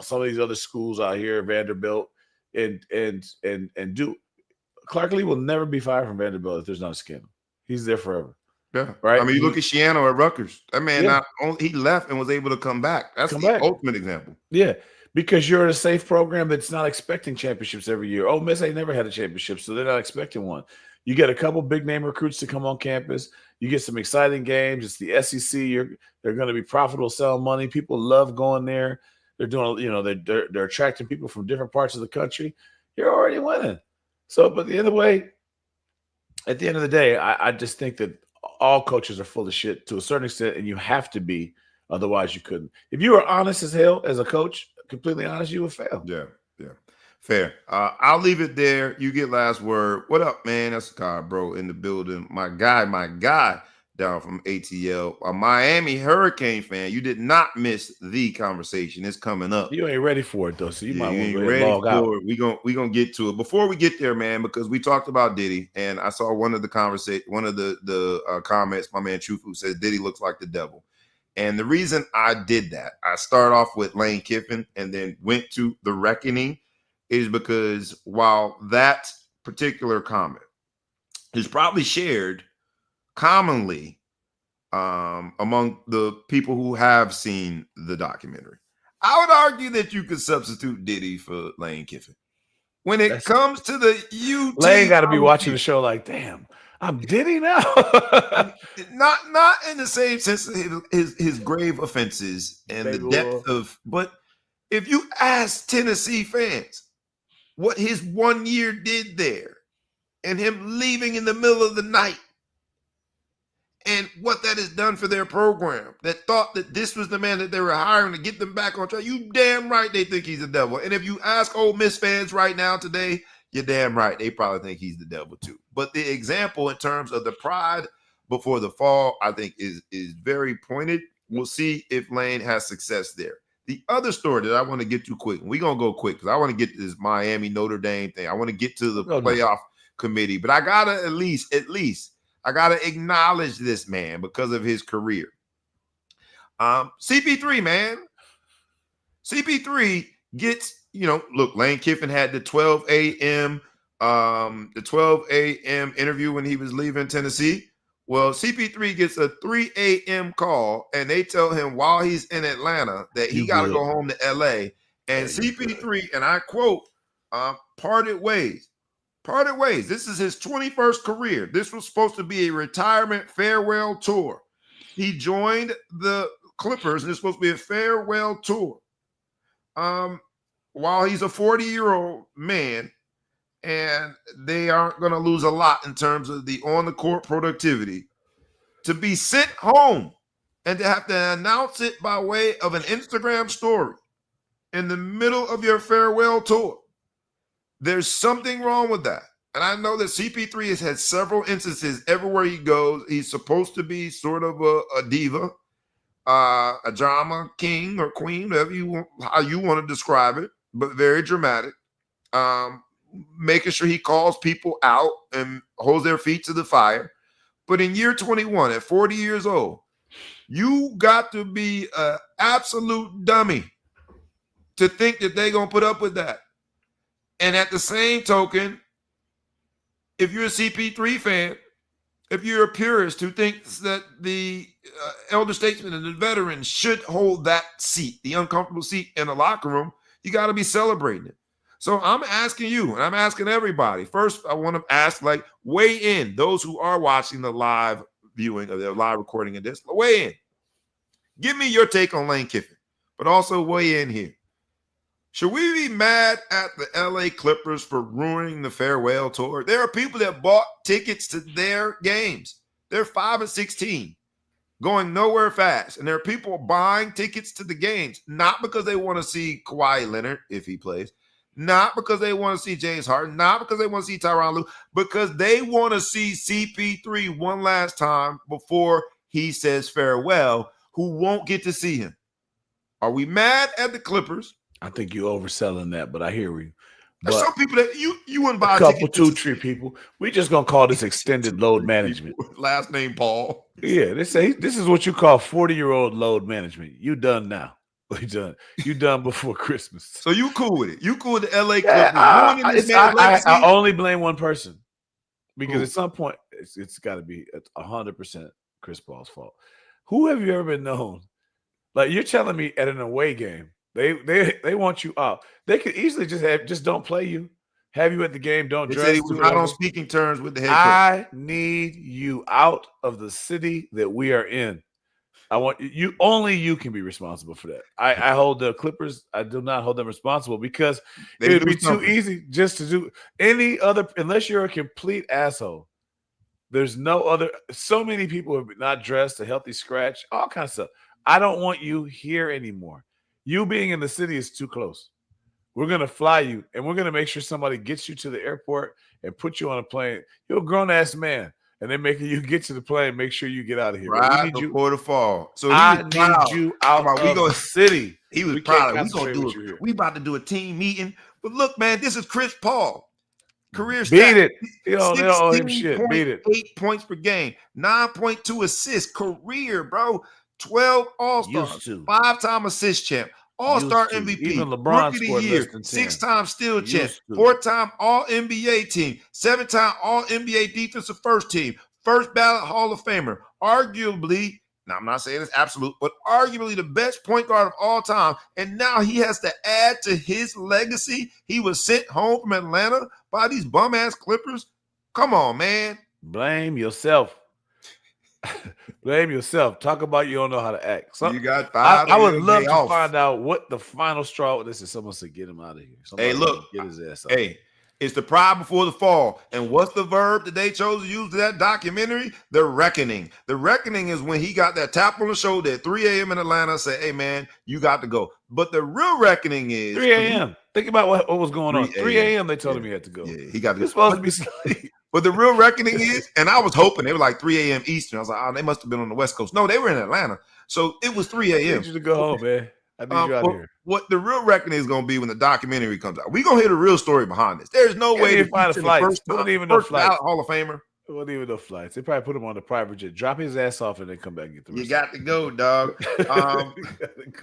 some of these other schools out here, Vanderbilt, and do. Clark Lee will never be fired from Vanderbilt if there's not a scandal. He's there forever. Yeah. Right? I mean, you look at Shiano at Rutgers. That man Yeah. not only he left and was able to come back. That's Come the back. ultimate example. Yeah, because you're in a safe program that's not expecting championships every year. Ole Miss ain't never had a championship, so they're not expecting one. You get a couple big name recruits to come on campus. You get some exciting games. It's the SEC. They're going to be profitable, selling money. People love going there. They're doing, they're attracting people from different parts of the country. You're already winning. So, but at the end of the day, I just think that all coaches are full of shit to a certain extent, and you have to be. Otherwise, you couldn't. If you were honest as hell as a coach, completely honest, you would fail. Yeah. Fair. I'll leave it there. You get last word. What up, man? That's God, bro, in the building. My guy down from ATL. A Miami Hurricane fan. You did not miss the conversation. It's coming up. You ain't ready for it though, so you might want to ain't go ahead and log out. We gonna get to it. Before we get there, man, because we talked about Diddy, and I saw one of the comments. My man Chufu says Diddy looks like the devil. And the reason I did that, I start off with Lane Kiffin and then went to The Reckoning, is because while that particular comment is probably shared commonly among the people who have seen the documentary, I would argue that you could substitute Diddy for Lane Kiffin. When it comes to the UT, Lane got to be watching the show like, damn, I'm Diddy now. not in the same sense of his grave offenses and the depth of, but if you ask Tennessee fans what his 1 year did there and him leaving in the middle of the night and what that has done for their program, that thought that this was the man that they were hiring to get them back on track, you damn right they think he's the devil. And if you ask Ole Miss fans right now today, you're damn right they probably think he's the devil too. But the example in terms of the pride before the fall, I think is very pointed. We'll see if Lane has success there. The other story that I want to get to quick, and we're going to go quick because I want to get to this Miami Notre Dame thing. I want to get to the playoff committee, but I got to at least, I got to acknowledge this man because of his career. CP3, man. CP3 gets, look, Lane Kiffin had the 12 a.m. Interview when he was leaving Tennessee. Well, CP3 gets a 3 a.m. call, and they tell him while he's in Atlanta that he got to go home to L.A. And CP3, and I quote, parted ways. This is his 21st career. This was supposed to be a retirement farewell tour. He joined the Clippers, and it's supposed to be a farewell tour. While he's a 40-year-old man, and they aren't going to lose a lot in terms of the on-the-court productivity, to be sent home and to have to announce it by way of an Instagram story in the middle of your farewell tour. There's something wrong with that. And I know that CP3 has had several instances everywhere he goes. He's supposed to be sort of a diva, a drama king or queen, how you want to describe it, but very dramatic. Making sure he calls people out and holds their feet to the fire. But in year 21, at 40 years old, you got to be an absolute dummy to think that they're going to put up with that. And at the same token, if you're a CP3 fan, if you're a purist who thinks that the elder statesman and the veteran should hold that seat, the uncomfortable seat in the locker room, you got to be celebrating it. So I'm asking you, and I'm asking everybody. First, I want to ask, weigh in. Those who are watching the live viewing of the live recording of this, weigh in. Give me your take on Lane Kiffin, but also weigh in here. Should we be mad at the LA Clippers for ruining the farewell tour? There are people that bought tickets to their games. They're 5-16, going nowhere fast. And there are people buying tickets to the games, not because they want to see Kawhi Leonard, if he plays, not because they want to see James Harden, not because they want to see Tyronn Lue, because they want to see CP3 one last time before he says farewell, who won't get to see him. Are we mad at the Clippers? I think you're overselling that, but I hear you. There's some people that you wouldn't buy a couple tickets 2-3 people. We just gonna call this extended load management. Last name Paul. Yeah, they say this is what you call 40-year-old load management. You done now. You done before Christmas. So you cool with it? You cool with the LA Clippers? I only blame one person because at some point it's got to be 100% Chris Paul's fault. Who have you ever been known? Like you're telling me at an away game. They want you out. They could easily just don't play you, have you at the game, don't dress. They said he was not on speaking terms with the head coach. I need you out of the city that we are in. I want you. Only you can be responsible for that. I hold the Clippers. I do not hold them responsible because it would be too easy just to do any other unless you're a complete asshole. There's no other. So many people have not dressed, a healthy scratch, all kinds of stuff. I don't want you here anymore. You being in the city is too close. We're going to fly you, and we're going to make sure somebody gets you to the airport and put you on a plane. You're a grown-ass man, and they're making you get to the plane, make sure you get out of here. Right before the fall. So I need you out of the city. He was proud. We about to do a team meeting. But look, man, this is Chris Paul. Career stat. Beat it. They don't owe him shit. Beat it. 8 points per game. 9.2 assists. Career, bro. 12 All-Stars, 5-time assist champ, All-Star MVP, even LeBron Rookie of the Year, 6-time steal champ, 4-time All-NBA team, 7-time All-NBA defensive first team, first ballot Hall of Famer, arguably, now I'm not saying it's absolute, but arguably the best point guard of all time. And now he has to add to his legacy. He was sent home from Atlanta by these bum-ass Clippers. Come on, man. Blame yourself. Blame yourself. Talk about you don't know how to act. You got 5. I would love to find out what the final straw with this is. Someone said, "Get him out of here." Somebody get his ass out. Hey, it's the pride before the fall. And what's the verb that they chose to use in that documentary? The reckoning. The reckoning is when he got that tap on the shoulder at 3 a.m. in Atlanta. Say, "Hey, man, you got to go." But the real reckoning is 3 a.m. Think about what was going on. 3 a.m. They told him he had to go. Yeah, he got to go. He's supposed to be asleep. But the real reckoning is, and I was hoping they were like 3 a.m. Eastern. I was like, oh, they must have been on the West Coast. No, they were in Atlanta. So it was 3 a.m. I need you to go home, man. I need you out here. What the real reckoning is going to be when the documentary comes out. We're going to hear the real story behind this. There's no way to find a flight. Don't even know flights. Hall of Famer. It wasn't even no flights. They probably put him on the private jet, drop his ass off, and then come back and get the rest. You got to go, dog.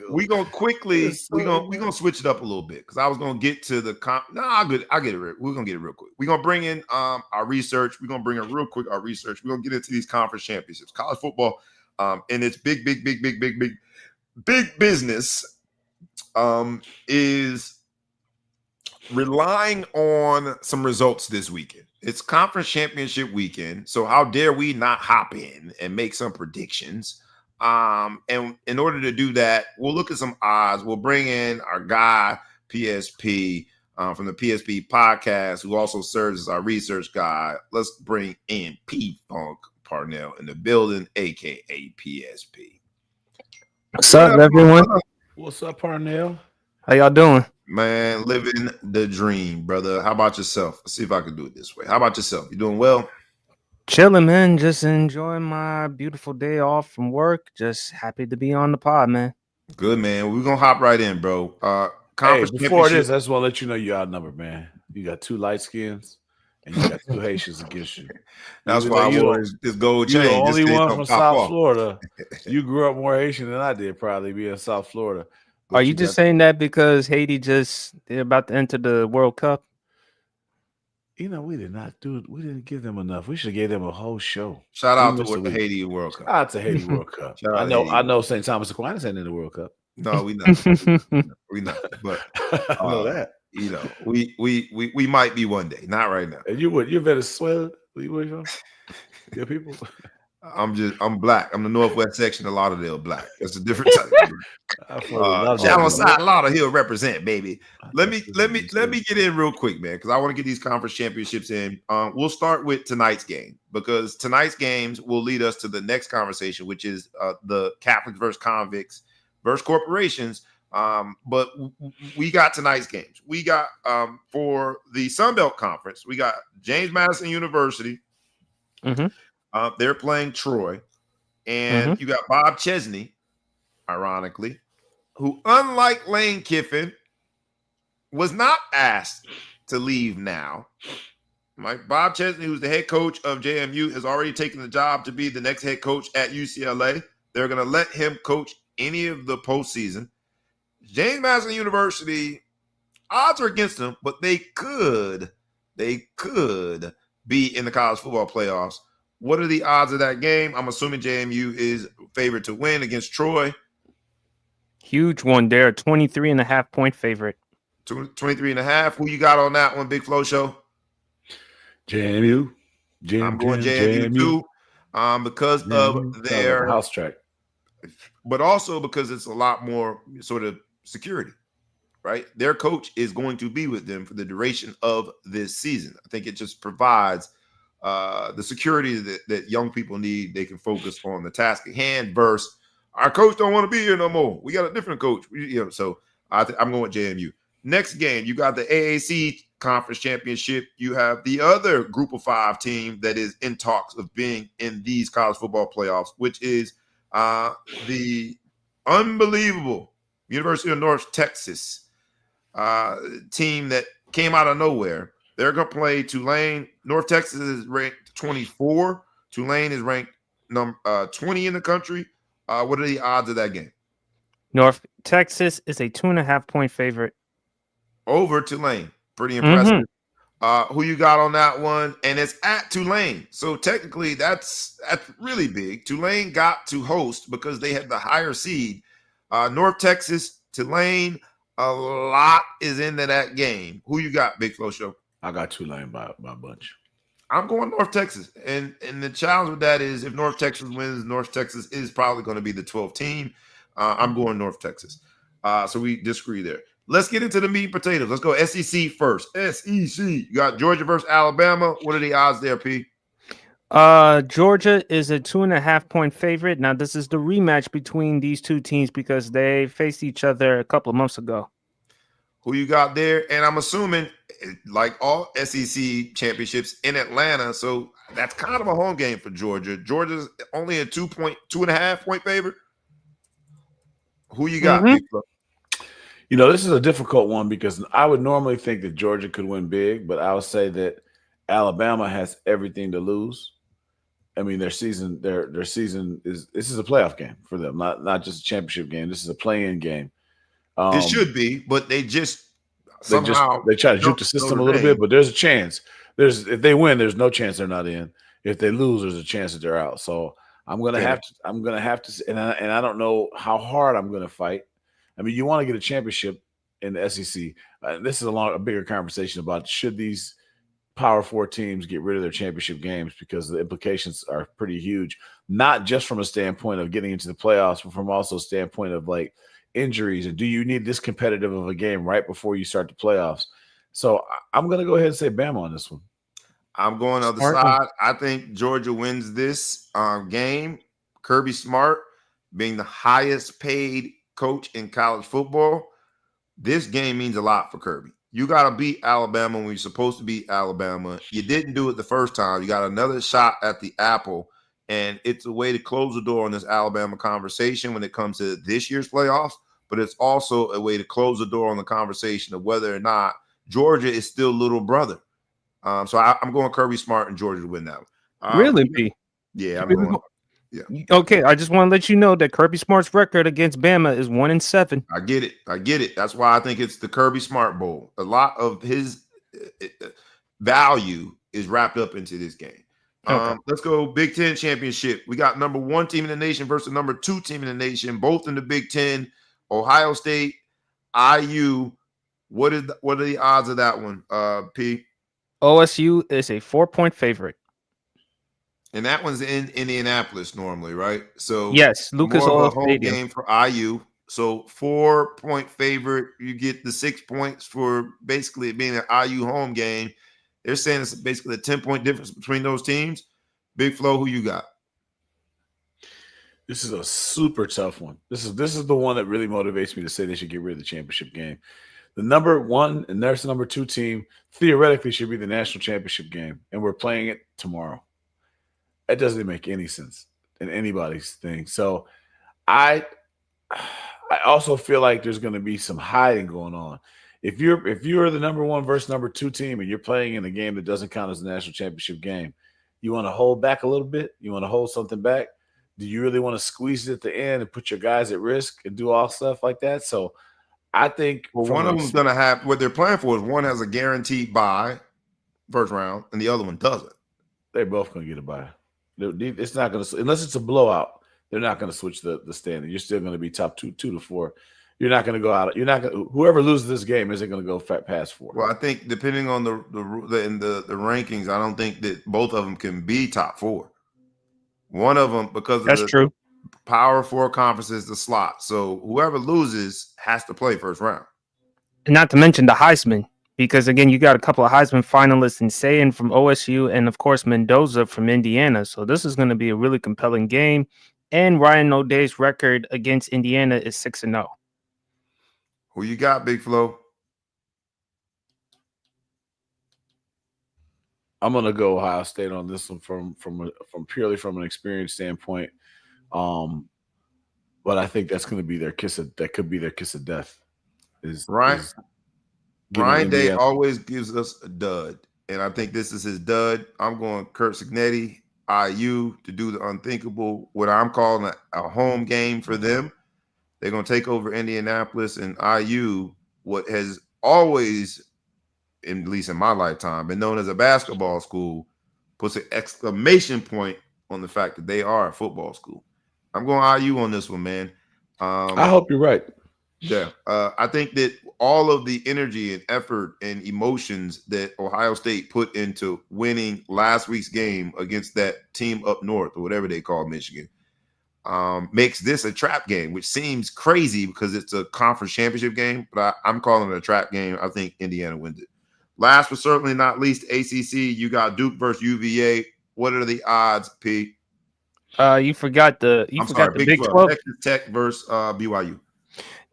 We're gonna quickly we're gonna switch it up a little bit because I was gonna get to the I'll get it. We're gonna get it real quick. We're gonna bring in our research. We're gonna bring in real quick our research. We're gonna get into these conference championships, college football, and it's big business is relying on some results this weekend. It's conference championship weekend, so how dare we not hop in and make some predictions? And in order to do that, we'll look at some odds. We'll bring in our guy, PSP, from the PSP podcast, who also serves as our research guy. Let's bring in P-Funk Parnell in the building, a.k.a. PSP. What's up, everyone? What's up, Parnell? How y'all doing? Man, living the dream, brother. How about yourself? Let's see if I can do it this way. How about yourself? You doing well? Chilling, man. Just enjoying my beautiful day off from work. Just happy to be on the pod, man. Good, man. We're going to hop right in, bro. Before this, I just want to let you know you're outnumbered, man. You got 2 light skins and you got 2 Haitians against you. That's why I wore this gold chain. You're the only one from South Florida. You grew up more Haitian than I did, probably, being in South Florida. Are you just saying that because Haiti they're about to enter the World Cup? We didn't give them enough. We should have gave them a whole show. Shout out to the Haiti World Cup. Shout out to Haiti World Cup. I know St. Thomas Aquinas ain't in the World Cup. No, we not. We not. But I know that. We might be one day. Not right now. And you're Venezuela. Where you from? Your people. I'm black. I'm the Northwest section of Lauderdale black. That's a different type. I fully love that. Shallow side Lauderdale represent, baby. Let me DC. get in real quick, man, because I want to get these conference championships in. We'll start with tonight's game because tonight's games will lead us to the next conversation, which is the Catholics versus Convicts versus Corporations. But we got tonight's games. We got for the Sun Belt Conference, we got James Madison University. They're playing Troy, and you got Bob Chesney, ironically, who, unlike Lane Kiffin, was not asked to leave now. Right? Bob Chesney, who's the head coach of JMU, has already taken the job to be the next head coach at UCLA. They're going to let him coach any of the postseason. James Madison University, odds are against them, but they could be in the college football playoffs. What are the odds of that game? I'm assuming JMU is favored to win against Troy. Huge one there, 23.5-point favorite. 23.5. Who you got on that one, Big Flow Show? JMU. I'm going JMU too, because of their house track, but also because it's a lot more sort of security, right? Their coach is going to be with them for the duration of this season. I think it just provides the security that young people need. They can focus on the task at hand versus our coach don't want to be here no more. We got a different coach. So I'm going with JMU. Next game, you got the AAC Conference Championship. You have the other Group of 5 team that is in talks of being in these college football playoffs, which is the unbelievable University of North Texas team that came out of nowhere. They're going to play Tulane. North Texas is ranked 24. Tulane is ranked 20 in the country. What are the odds of that game? North Texas is a 2.5-point favorite. Over Tulane. Pretty impressive. Who you got on that one? And it's at Tulane. So technically that's really big. Tulane got to host because they had the higher seed. North Texas, Tulane, a lot is into that game. Who you got, Big Flow Show? I got Tulane by a bunch. I'm going North Texas. And the challenge with that is if North Texas wins, North Texas is probably going to be the 12th team. I'm going North Texas. So we disagree there. Let's get into the meat and potatoes. Let's go SEC first. SEC. You got Georgia versus Alabama. What are the odds there, P? Georgia is a 2.5-point favorite. Now, this is the rematch between these two teams because they faced each other a couple of months ago. Who you got there? And I'm assuming, like all SEC championships in Atlanta, so that's kind of a home game for Georgia. Georgia's only a 2.5-point favorite. Who you got, Big Flo? This is a difficult one because I would normally think that Georgia could win big, but I would say that Alabama has everything to lose. I mean, their season is this is a playoff game for them, not just a championship game. This is a play-in game. It should be, but they try to juke the system a little bit, but there's a chance. If they win, there's no chance they're not in. If they lose, there's a chance that they're out. So I'm gonna have to, and I don't know how hard I'm gonna fight. I mean, you want to get a championship in the SEC. This is a bigger conversation about should these Power 4 teams get rid of their championship games because the implications are pretty huge, not just from a standpoint of getting into the playoffs, but from also a standpoint of like injuries and do you need this competitive of a game right before you start the playoffs? So I'm going to go ahead and say Bama on this one. I'm going on the other side. I think Georgia wins this game. Kirby Smart being the highest paid coach in college football. This game means a lot for Kirby. You got to beat Alabama when you're supposed to beat Alabama. You didn't do it the first time. You got another shot at the apple, and it's a way to close the door on this Alabama conversation when it comes to this year's playoffs, but it's also a way to close the door on the conversation of whether or not Georgia is still little brother. So I'm going Kirby Smart and Georgia to win that one. Really, P? Yeah, I'm going. Yeah. Okay, I just want to let you know that Kirby Smart's record against Bama is 1-7. I get it. That's why I think it's the Kirby Smart Bowl. A lot of his value is wrapped up into this game. Okay. Let's go Big Ten championship. We got number 1 team in the nation versus number 2 team in the nation, both in the Big Ten. Ohio State, IU. What are the odds of that one, P? OSU is a 4-point favorite. And that one's in Indianapolis normally, right? So Yes, Lucas more of Oil a home Stadium. game for IU. So 4-point favorite. You get the 6 points for basically it being an IU home game. They're saying it's basically a 10-point difference between those teams. Big Flo, who you got? This is a super tough one. This is the one that really motivates me to say they should get rid of the championship game. The number 1 and there's the number 2 team theoretically should be the national championship game, and we're playing it tomorrow. That doesn't make any sense in anybody's thing. So I also feel like there's going to be some hiding going on. If you're the number 1 versus number 2 team and you're playing in a game that doesn't count as a national championship game, you want to hold back a little bit? You want to hold something back? Do you really want to squeeze it at the end and put your guys at risk and do all stuff like that? So I think One of them's going to have what they're playing for is one has a guaranteed bye first round and the other one doesn't. They're both going to get a bye. It's not going to, unless it's a blowout, they're not going to switch the standing. You're still going to be top 2 to 4. You're not going to go out. You're not going. Whoever loses this game isn't going to go past 4. Well, I think depending on the rankings, I don't think that both of them can be top 4. One of them because That's of the true. Power 4 conferences, the slot. So whoever loses has to play first round. And not to mention the Heisman, because again, you got a couple of Heisman finalists in Sayan from OSU and of course Mendoza from Indiana. So this is going to be a really compelling game. And Ryan O'Day's record against Indiana is 6-0. Who you got, Big Flo? I'm gonna go Ohio State on this one from purely from an experience standpoint. But I think that's going to be their that could be their kiss of death. Ryan Day always gives us a dud, and I think this is his dud. I'm going Kurt Cignetti, IU, to do the unthinkable. What I'm calling a home game for them. They're going to take over Indianapolis, and IU, what has always, at least in my lifetime, been known as a basketball school, puts an exclamation point on the fact that they are a football school. I'm going IU on this one, man. I hope you're right. Yeah. I think that all of the energy and effort and emotions that Ohio State put into winning last week's game against that team up north or whatever they call Michigan makes this a trap game, which seems crazy because it's a conference championship game, but I'm calling it a trap game. I think Indiana wins it. Last but certainly not least, ACC, you got Duke versus UVA. What are the odds, P? You forgot the Big 12. Texas Tech versus BYU.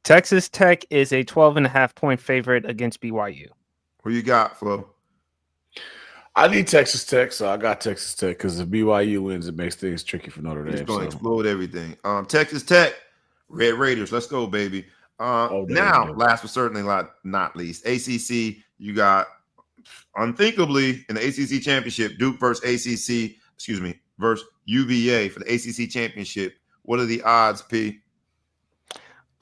Texas Tech is a 12.5-point favorite against BYU. Who you got, Flo? I need Texas Tech, so I got Texas Tech because if BYU wins, it makes things tricky for Notre Dame. It's going to explode everything. Texas Tech, Red Raiders. Let's go, baby. Now, last but certainly not least, ACC, you got unthinkably in the ACC championship, Duke versus UVA for the ACC championship. What are the odds, P?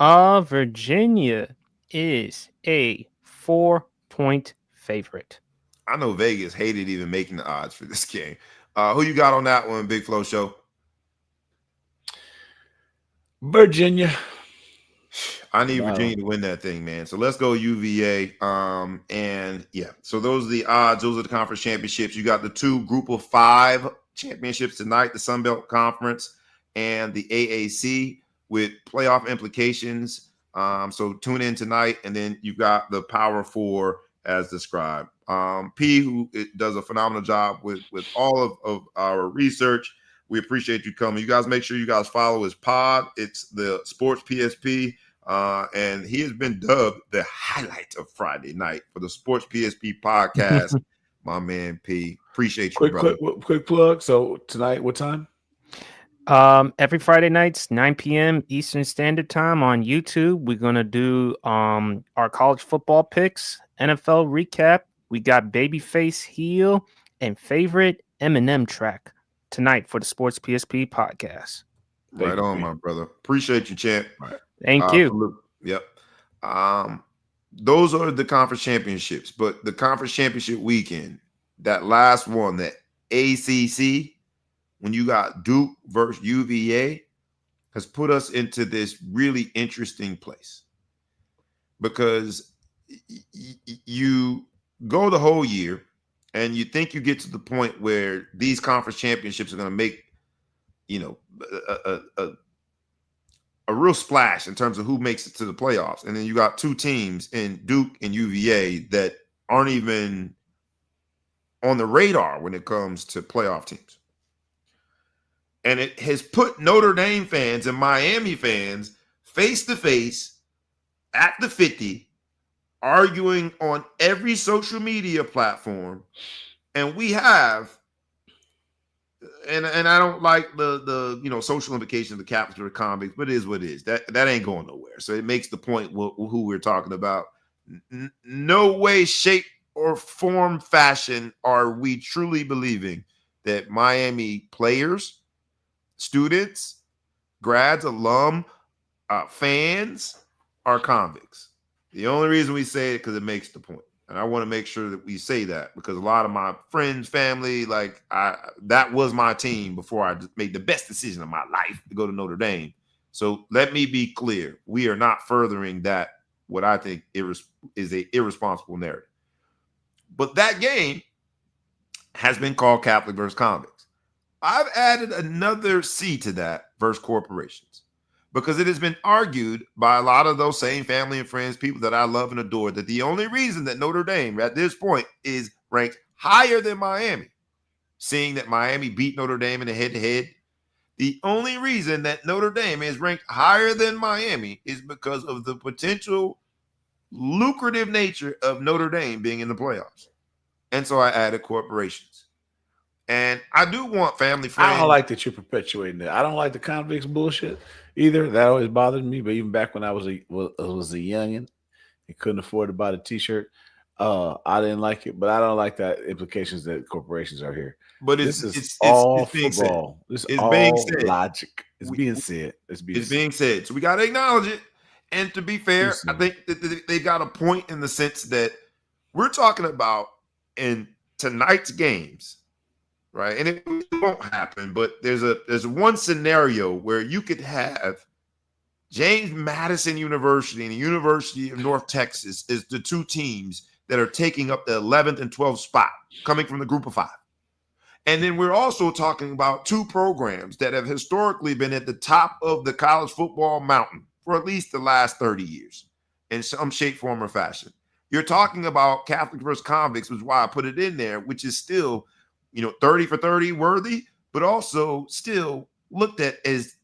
Virginia is a 4-point favorite. I know Vegas hated even making the odds for this game. Who you got on that one, Big Flo Show? Virginia. I need Virginia to win that thing, man. So let's go UVA. And yeah, so those are the odds. Those are the conference championships. You got the 2 Group of 5 championships tonight, the Sun Belt Conference and the AAC with playoff implications. So tune in tonight, and then you've got the Power 4 as described. P, who does a phenomenal job with all of our research. We appreciate you coming. You guys make sure you guys follow his pod. It's the Sports PSP. And he has been dubbed the highlight of Friday night for the Sports PSP podcast. My man P. Appreciate you, brother. Quick plug. So tonight, what time? Every Friday nights, 9 p.m. Eastern Standard Time on YouTube. We're gonna do our college football picks, NFL recap. We got Babyface heel and favorite Eminem track tonight for the Sports PSP podcast. Right on, my brother. Appreciate you, champ. Right. Thank you. Yep. Those are the conference championships, but the conference championship weekend, that last one, that ACC, when you got Duke versus UVA, has put us into this really interesting place because you go the whole year and you think you get to the point where these conference championships are going to make, a real splash in terms of who makes it to the playoffs. And then you got two teams in Duke and UVA that aren't even on the radar when it comes to playoff teams. And it has put Notre Dame fans and Miami fans face to face at the 50, arguing on every social media platform. And we have, and I don't like the social implications of the Capitals or the Convicts, but it is what it is. That ain't going nowhere. So it makes the point who we're talking about. No way, shape, or form, fashion are we truly believing that Miami players, students, grads, alum, fans are convicts. The only reason we say it because it makes the point. And I want to make sure that we say that because a lot of my friends, family, that was my team before I made the best decision of my life to go to Notre Dame. So let me be clear. We are not furthering that, what I think is a irresponsible narrative. But that game has been called Catholic versus Convicts. I've added another C to that versus corporations because it has been argued by a lot of those same family and friends, people that I love and adore, that the only reason that Notre Dame at this point is ranked higher than Miami, seeing that Miami beat Notre Dame in a head-to-head, the only reason that Notre Dame is ranked higher than Miami is because of the potential lucrative nature of Notre Dame being in the playoffs. And so I added corporations. And I do want family, friends. I don't like that you're perpetuating that. I don't like the convicts bullshit either. That always bothered me. But even back when I was a youngin' and couldn't afford to buy the T-shirt, I didn't like it. But I don't like that implications that corporations are here. But it's all football. This is all being said. Logic. It's being said. It's being said. So we got to acknowledge it. And to be fair, I think that they've got a point in the sense that we're talking about in tonight's games. Right. And it won't happen, but there's one scenario where you could have James Madison University and the University of North Texas is the two teams that are taking up the 11th and 12th spot coming from the group of 5. And then we're also talking about two programs that have historically been at the top of the college football mountain for at least the last 30 years in some shape, form, or fashion. You're talking about Catholic versus Convicts, which is why I put it in there, which is still 30 for 30 worthy, but also still looked at as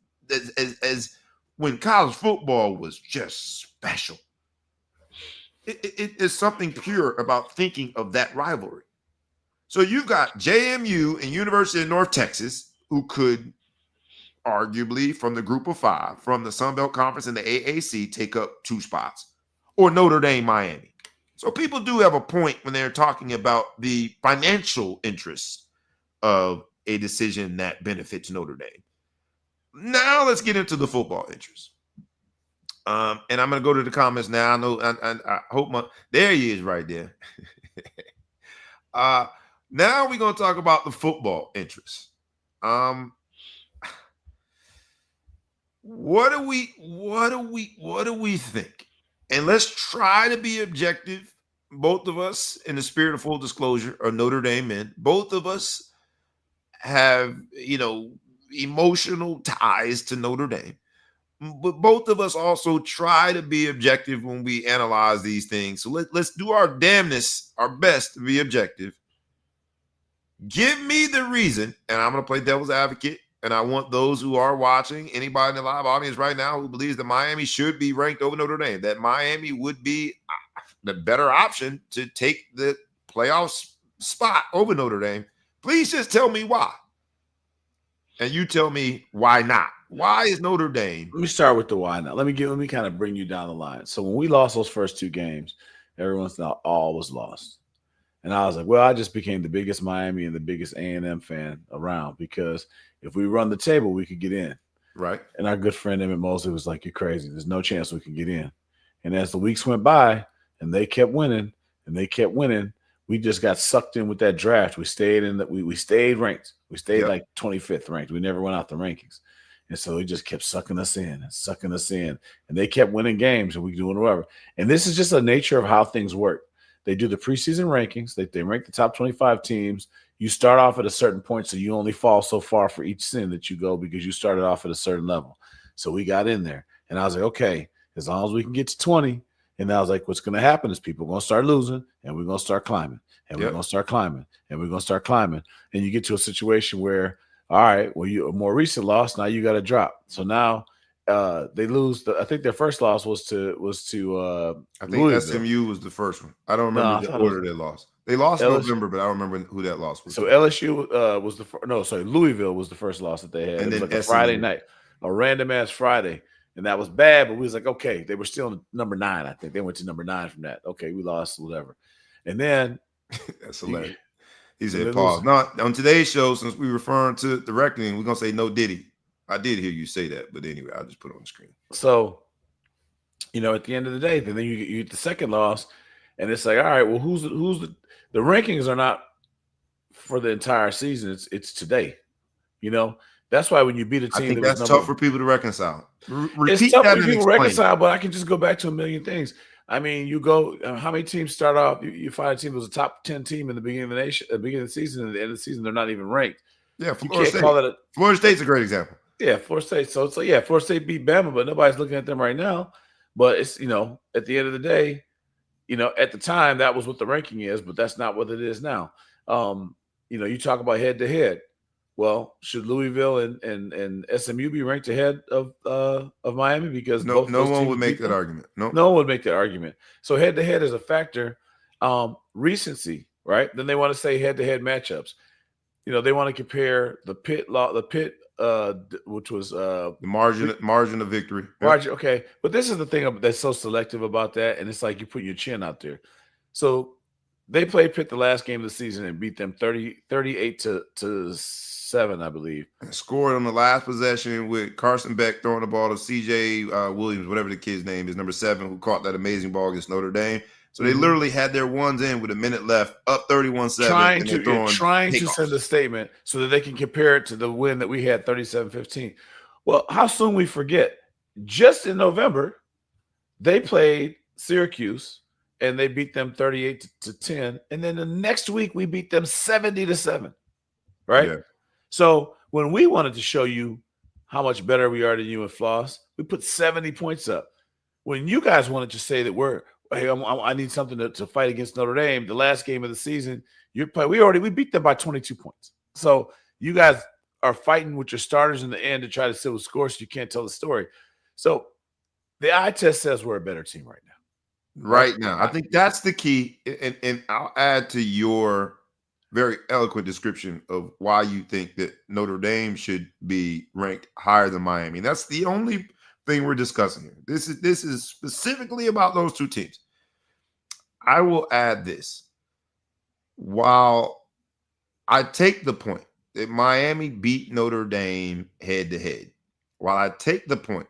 when college football was just special. It is something pure about thinking of that rivalry. So you've got JMU and University of North Texas, who could arguably from the group of 5, from the Sun Belt Conference and the AAC, take up 2 spots, or Notre Dame, Miami. So people do have a point when they're talking about the financial interests of a decision that benefits Notre Dame. Now let's get into the football interest. And I'm going to go to the comments now. I know, I hope there he is right there. Now we're going to talk about the football interest. What do we think? And let's try to be objective. Both of us, in the spirit of full disclosure, are Notre Dame men. Both of us have, emotional ties to Notre Dame. But both of us also try to be objective when we analyze these things. So let's do our damnness, our best to be objective. Give me the reason, and I'm going to play devil's advocate, and I want those who are watching, anybody in the live audience right now who believes that Miami should be ranked over Notre Dame, that Miami would be the better option to take the playoff spot over Notre Dame. Please just tell me why. And you tell me why not. Why is Notre Dame? Let me start with the why not. Let me kind of bring you down the line. So when we lost those first 2 games, everyone thought all was lost. And I was like, well, I just became the biggest Miami and the biggest A&M fan around because if we run the table, we could get in. Right. And our good friend Emmett Mosley was like, you're crazy. There's no chance we can get in. And as the weeks went by and they kept winning, we just got sucked in with that draft. We stayed we stayed ranked. We stayed like 25th ranked. We never went out the rankings. And so it just kept sucking us in. And they kept winning games and we doing whatever. And this is just the nature of how things work. They do the preseason rankings. They rank the top 25 teams. You start off at a certain point, so you only fall so far for each sin that you go because you started off at a certain level. So we got in there, and I was like, okay, as long as we can get to 20. And I was like, what's going to happen is people are going to start losing, and we're going to start climbing, and we're going to start climbing, and we're going to start climbing. And you get to a situation where, all right, well, you a more recent loss, now you got to drop. So now they lose. I think their first loss was to I think Louisville. SMU was the first one. I don't remember the order they lost. They lost LSU. November, but I don't remember who that loss was. So LSU was Louisville was the first loss that they had. And it was then like a SMU. Friday night, a random ass Friday. And that was bad, but we was like, okay, they were still number 9. I think they went to number 9 from that. Okay, we lost, whatever. And then that's hilarious. He said, pause. No, on today's show, since we're referring to the reckoning, we're gonna say no Diddy. I did hear you say that, but anyway, I'll just put it on the screen. So, at the end of the day, then you get the second loss, and it's like, all right, well, who's the rankings are not for the entire season. It's today. That's why when you beat a team, I think that's tough for people to reconcile. It's tough for people to reconcile, but I can just go back to a million things. I mean, you go, how many teams start off? You find a team that was a top 10 team in the beginning of the nation, at the beginning of the season, and at the end of the season, they're not even ranked. Yeah, Florida State's a great example. Yeah, Florida State. So it's like, yeah, Florida State beat Bama, but nobody's looking at them right now. But it's, at the end of the day, at the time, that was what the ranking is, but that's not what it is now. You talk about head to head. Well, should Louisville and SMU be ranked ahead of Miami? Because no one would make that argument. No one would make that argument. So head to head is a factor. Recency, right? Then they want to say head to head matchups. They want to compare the Pitt, which was the margin of victory. Margin, okay, but this is the thing that's so selective about that, and it's like you put your chin out there. So they played Pitt the last game of the season and beat them 38 to 7, I believe. And scored on the last possession with Carson Beck throwing the ball to C.J. Williams, whatever the kid's name is, number 7, who caught that amazing ball against Notre Dame. So they literally had their ones in with a minute left, up 31-7. Trying to send a statement so that they can compare it to the win that we had 37-15. Well, how soon we forget? Just in November, they played Syracuse and they beat them 38-10. And then the next week we beat them 70-7. Right? Yeah. So when we wanted to show you how much better we are than you and Floss, we put 70 points up. When you guys wanted to say that hey, I need something to fight against Notre Dame, the last game of the season, we beat them by 22 points. So you guys are fighting with your starters in the end to try to sit with scores so you can't tell the story. So the eye test says we're a better team right now. Right now. I think that's the key. And I'll add to your very eloquent description of why you think that Notre Dame should be ranked higher than Miami. That's the only thing we're discussing here. This is specifically about those two teams. I will add this. While I take the point that Miami beat Notre Dame head to head, while I take the point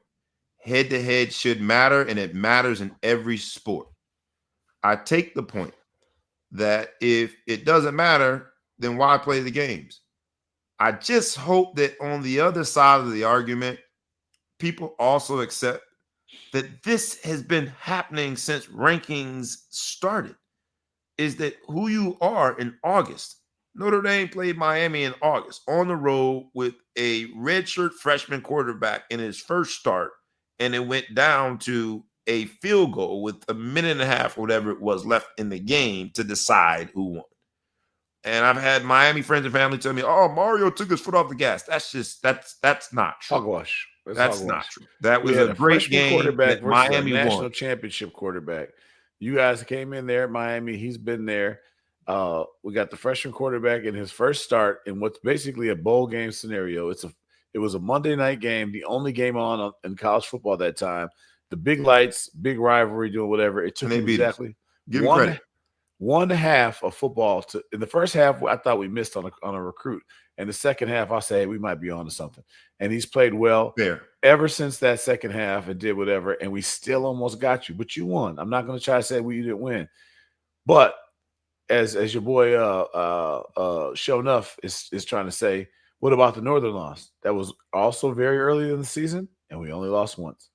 head to head should matter and it matters in every sport, I take the point that if it doesn't matter, then why play the games? I just hope that on the other side of the argument, people also accept that this has been happening since rankings started, is that who you are in August. Notre Dame played Miami in August on the road with a redshirt freshman quarterback in his first start, and it went down to a field goal with a minute and a half or whatever it was left in the game to decide who won. And I've had Miami friends and family tell me, oh, Mario took his foot off the gas. That's not true. Hogwash. That's not true. That was a great game quarterback that Miami a national won. Championship quarterback. You guys came in there, Miami. He's been there. We got the freshman quarterback in his first start in what's basically a bowl game scenario. It was a Monday night game, the only game on in college football at that time. The big lights, big rivalry, doing whatever. It took exactly one half of football. In the first half, I thought we missed on a recruit. And the second half, I say, hey, we might be on to something. And he's played well ever since that second half and did whatever. And we still almost got you, but you won. I'm not going to try to say we didn't win. But as your boy Show Enough is trying to say, what about the Northern loss? That was also very early in the season, and we only lost once.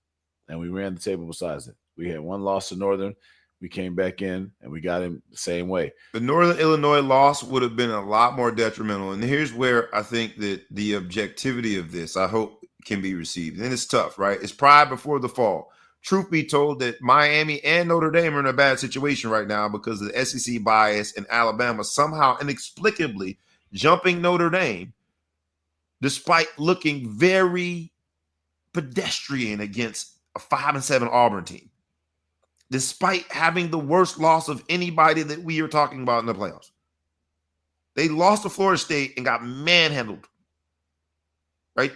And we ran the table besides it. We had one loss to Northern. We came back in and we got him the same way. The Northern Illinois loss would have been a lot more detrimental. And here's where I think that the objectivity of this, I hope, can be received. And it's tough, right? It's pride before the fall. Truth be told, that Miami and Notre Dame are in a bad situation right now because of the SEC bias and Alabama somehow inexplicably jumping Notre Dame despite looking very pedestrian against a 5-7 Auburn team, despite having the worst loss of anybody that we are talking about in the playoffs. They lost to Florida State and got manhandled, right?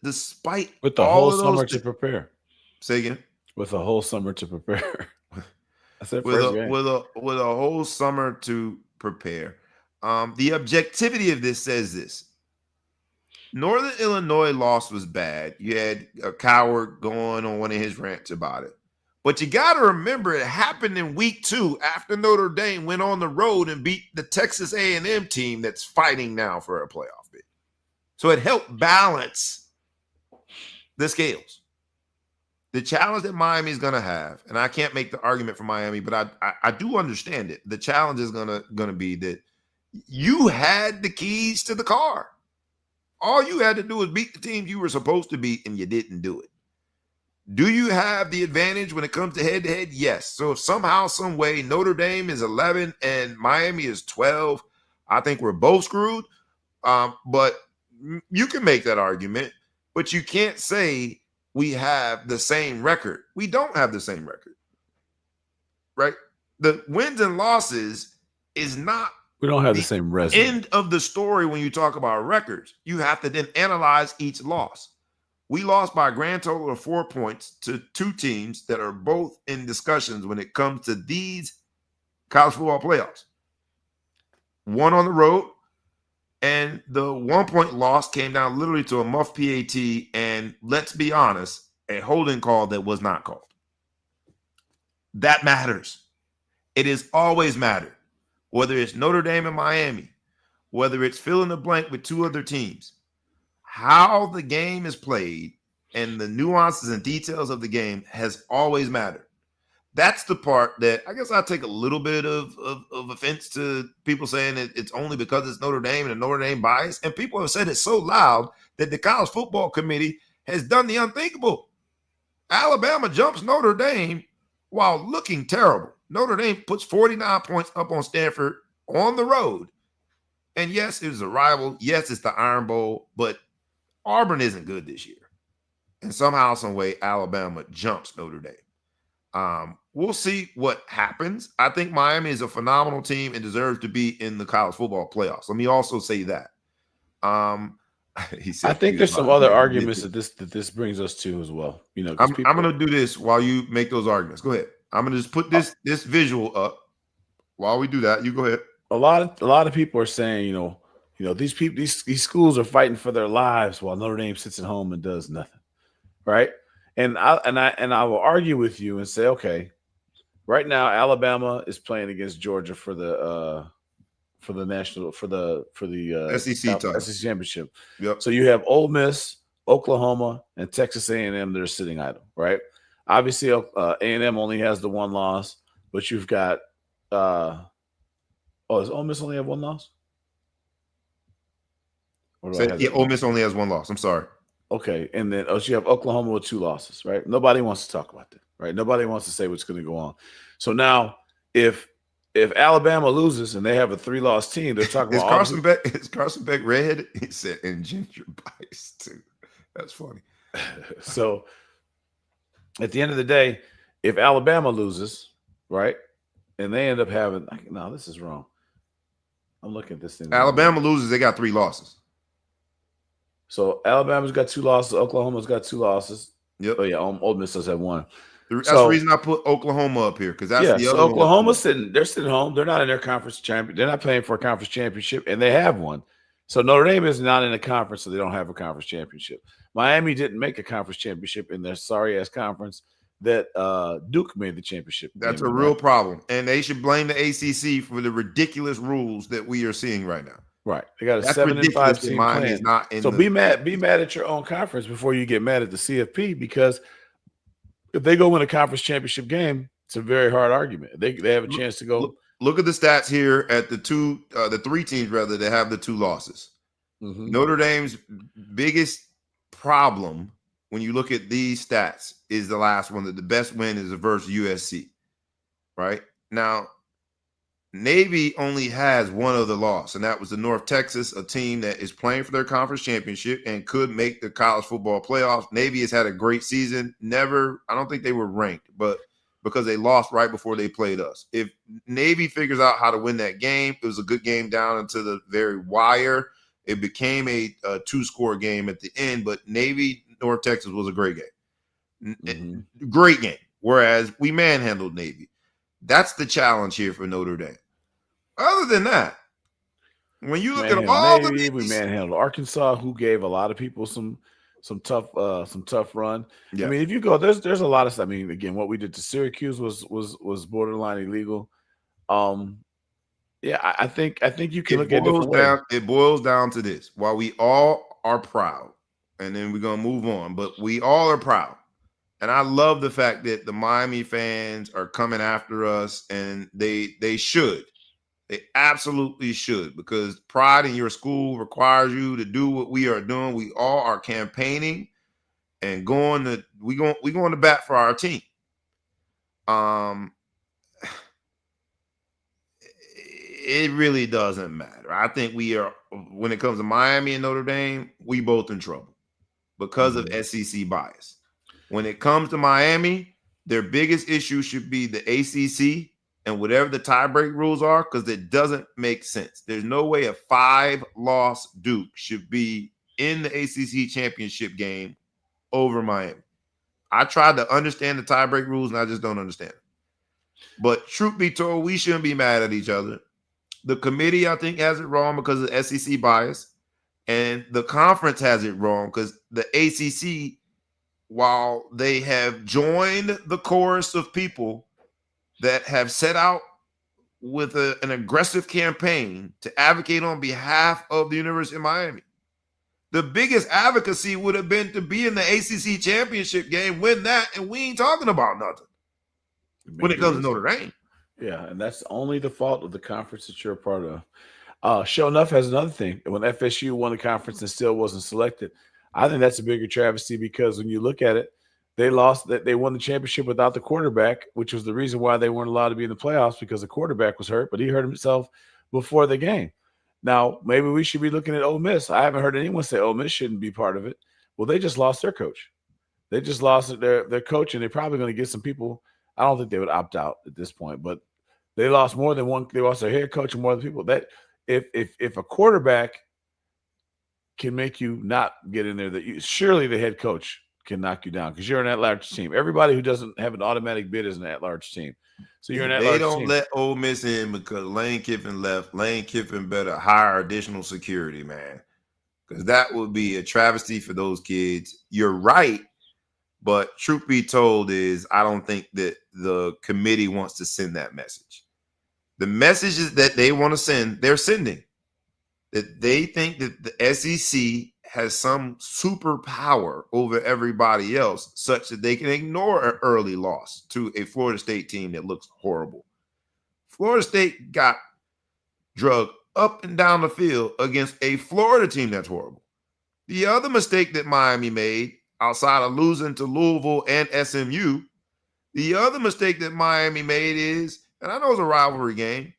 Despite with the all whole of summer those to prepare. Say again. With a whole summer to prepare. That's it. With a whole summer to prepare. The objectivity of this says this. Northern Illinois loss was bad. You had a coward going on one of his rants about it. But you got to remember it happened in week 2 after Notre Dame went on the road and beat the Texas A&M team that's fighting now for a playoff bid. So it helped balance the scales. The challenge that Miami is going to have, and I can't make the argument for Miami, but I do understand it. The challenge is going to be that you had the keys to the car. All you had to do was beat the teams you were supposed to beat, and you didn't do it. Do you have the advantage when it comes to head-to-head? Yes. So if somehow, some way, Notre Dame is 11 and Miami is 12, I think we're both screwed. But you can make that argument, but you can't say we have the same record. We don't have the same record, right? The wins and losses is not we don't have the same resume. End of the story when you talk about records. You have to then analyze each loss. We lost by a grand total of 4 points to 2 teams that are both in discussions when it comes to these college football playoffs. One on the road, and the 1 point loss came down literally to a muff PAT, and let's be honest, a holding call that was not called. That matters. It has always mattered. Whether it's Notre Dame and Miami, whether it's fill in the blank with 2 other teams, how the game is played and the nuances and details of the game has always mattered. That's the part that I guess I take a little bit of offense to people saying that it's only because it's Notre Dame and a Notre Dame bias. And people have said it so loud that the college football committee has done the unthinkable. Alabama jumps Notre Dame while looking terrible. Notre Dame puts 49 points up on Stanford on the road. And yes, it was a rival. Yes, it's the Iron Bowl, but Auburn isn't good this year. And somehow, some way, Alabama jumps Notre Dame. We'll see what happens. I think Miami is a phenomenal team and deserves to be in the college football playoffs. Let me also say that. He said, I think there's some other arguments that this brings us to as well. You know, I'm going to do this while you make those arguments. Go ahead. I'm going to just put this visual up while we do that. You go ahead. A lot of people are saying, you know, these people, these schools are fighting for their lives while Notre Dame sits at home and does nothing, right? And I will argue with you and say, okay, right now Alabama is playing against Georgia for the SEC title. SEC championship. Yep. So you have Ole Miss, Oklahoma, and Texas A&M that are sitting idle, right? Obviously, A&M only has the 1 loss, but you've got does Ole Miss only have 1 loss? Ole Miss only has 1 loss. I'm sorry. Okay, and then you have Oklahoma with 2 losses, right? Nobody wants to talk about that, right? Nobody wants to say what's going to go on. So now, if Alabama loses and they have a 3-loss team, they're talking about is Carson Beck red? He said, and ginger bias too. That's funny. So at the end of the day, if Alabama loses, right, and they end up having no, this is wrong. I'm looking at this thing. Alabama loses, they got 3 losses. So Alabama's got 2 losses. Oklahoma's got 2 losses. Yep. Oh yeah, Ole Miss does have 1. That's the reason I put Oklahoma up here because that's the other. So Oklahoma's sitting. They're sitting home. They're not in their conference champion. They're not playing for a conference championship, and they have 1. So Notre Dame is not in a conference, so they don't have a conference championship. Miami didn't make a conference championship in their sorry ass conference that Duke made the championship. That's a real problem, and they should blame the ACC for the ridiculous rules that we are seeing right now. Right, they got a 7-5 team plan. So be mad at your own conference before you get mad at the CFP, because if they go win a conference championship game, It's a very hard argument. They have a chance to go. Look at the stats here at the three teams rather that have the 2 losses. Mm-hmm. Notre Dame's biggest problem when you look at these stats is the last one, that the best win is versus USC. Right now, Navy only has one other loss, and that was the North Texas, a team that is playing for their conference championship and could make the college football playoffs. Navy has had a great season. I don't think they were ranked, but because they lost right before they played us. If Navy figures out how to win that game, it was a good game down into the very wire. It became a 2-score game at the end, but Navy North Texas was a great game. Mm-hmm. Great game. Whereas we manhandled Navy. That's the challenge here for Notre Dame. Other than that, when you look at all Navy, of we these, manhandled Arkansas, who gave a lot of people some tough run. Yeah. I mean, if you go, there's a lot of stuff. I mean, again, what we did to Syracuse was borderline illegal. Yeah, I think you can look at it different ways. It boils down to this: while we all are proud, and then we're gonna move on, but we all are proud. And I love the fact that the Miami fans are coming after us, and they should. They absolutely should, because pride in your school requires you to do what we are doing. We all are campaigning and we going to bat for our team. It really doesn't matter. I think we are, when it comes to Miami and Notre Dame, we both in trouble because of SEC bias. When it comes to Miami, their biggest issue should be the ACC and whatever the tiebreak rules are, because it doesn't make sense. There's no way a 5-loss Duke should be in the ACC championship game over Miami. I tried to understand the tiebreak rules, and I just don't understand it. But truth be told, we shouldn't be mad at each other. The committee, I think, has it wrong because of SEC bias, and the conference has it wrong because the ACC, while they have joined the chorus of people that have set out with an aggressive campaign to advocate on behalf of the University of Miami, the biggest advocacy would have been to be in the ACC championship game, win that, and we ain't talking about nothing when it comes to Notre Dame. Yeah, and that's only the fault of the conference that you're a part of. Sure enough, has another thing. When FSU won the conference and still wasn't selected, I think that's a bigger travesty, because when you look at it, they won the championship without the quarterback, which was the reason why they weren't allowed to be in the playoffs, because the quarterback was hurt, but he hurt himself before the game. Now, maybe we should be looking at Ole Miss. I haven't heard anyone say Ole Miss shouldn't be part of it. Well, they just lost their coach. They just lost their coach, and they're probably going to get some people. I don't think they would opt out at this point, but they lost more than one. They lost their head coach and more than people. That if a quarterback can make you not get in there, surely the head coach can knock you down, because you're an at-large team. Everybody who doesn't have an automatic bid is an at-large team. So you're an at-large team. They don't let Ole Miss in because Lane Kiffin left. Lane Kiffin better hire additional security, man, because that would be a travesty for those kids. You're right, but truth be told is I don't think that the committee wants to send that message. The messages that they want to send, they're sending. That they think that the SEC has some superpower over everybody else, such that they can ignore an early loss to a Florida State team that looks horrible. Florida State got drugged up and down the field against a Florida team that's horrible. The other mistake that Miami made, outside of losing to Louisville and SMU, the other mistake that Miami made is, and I know it's a rivalry game,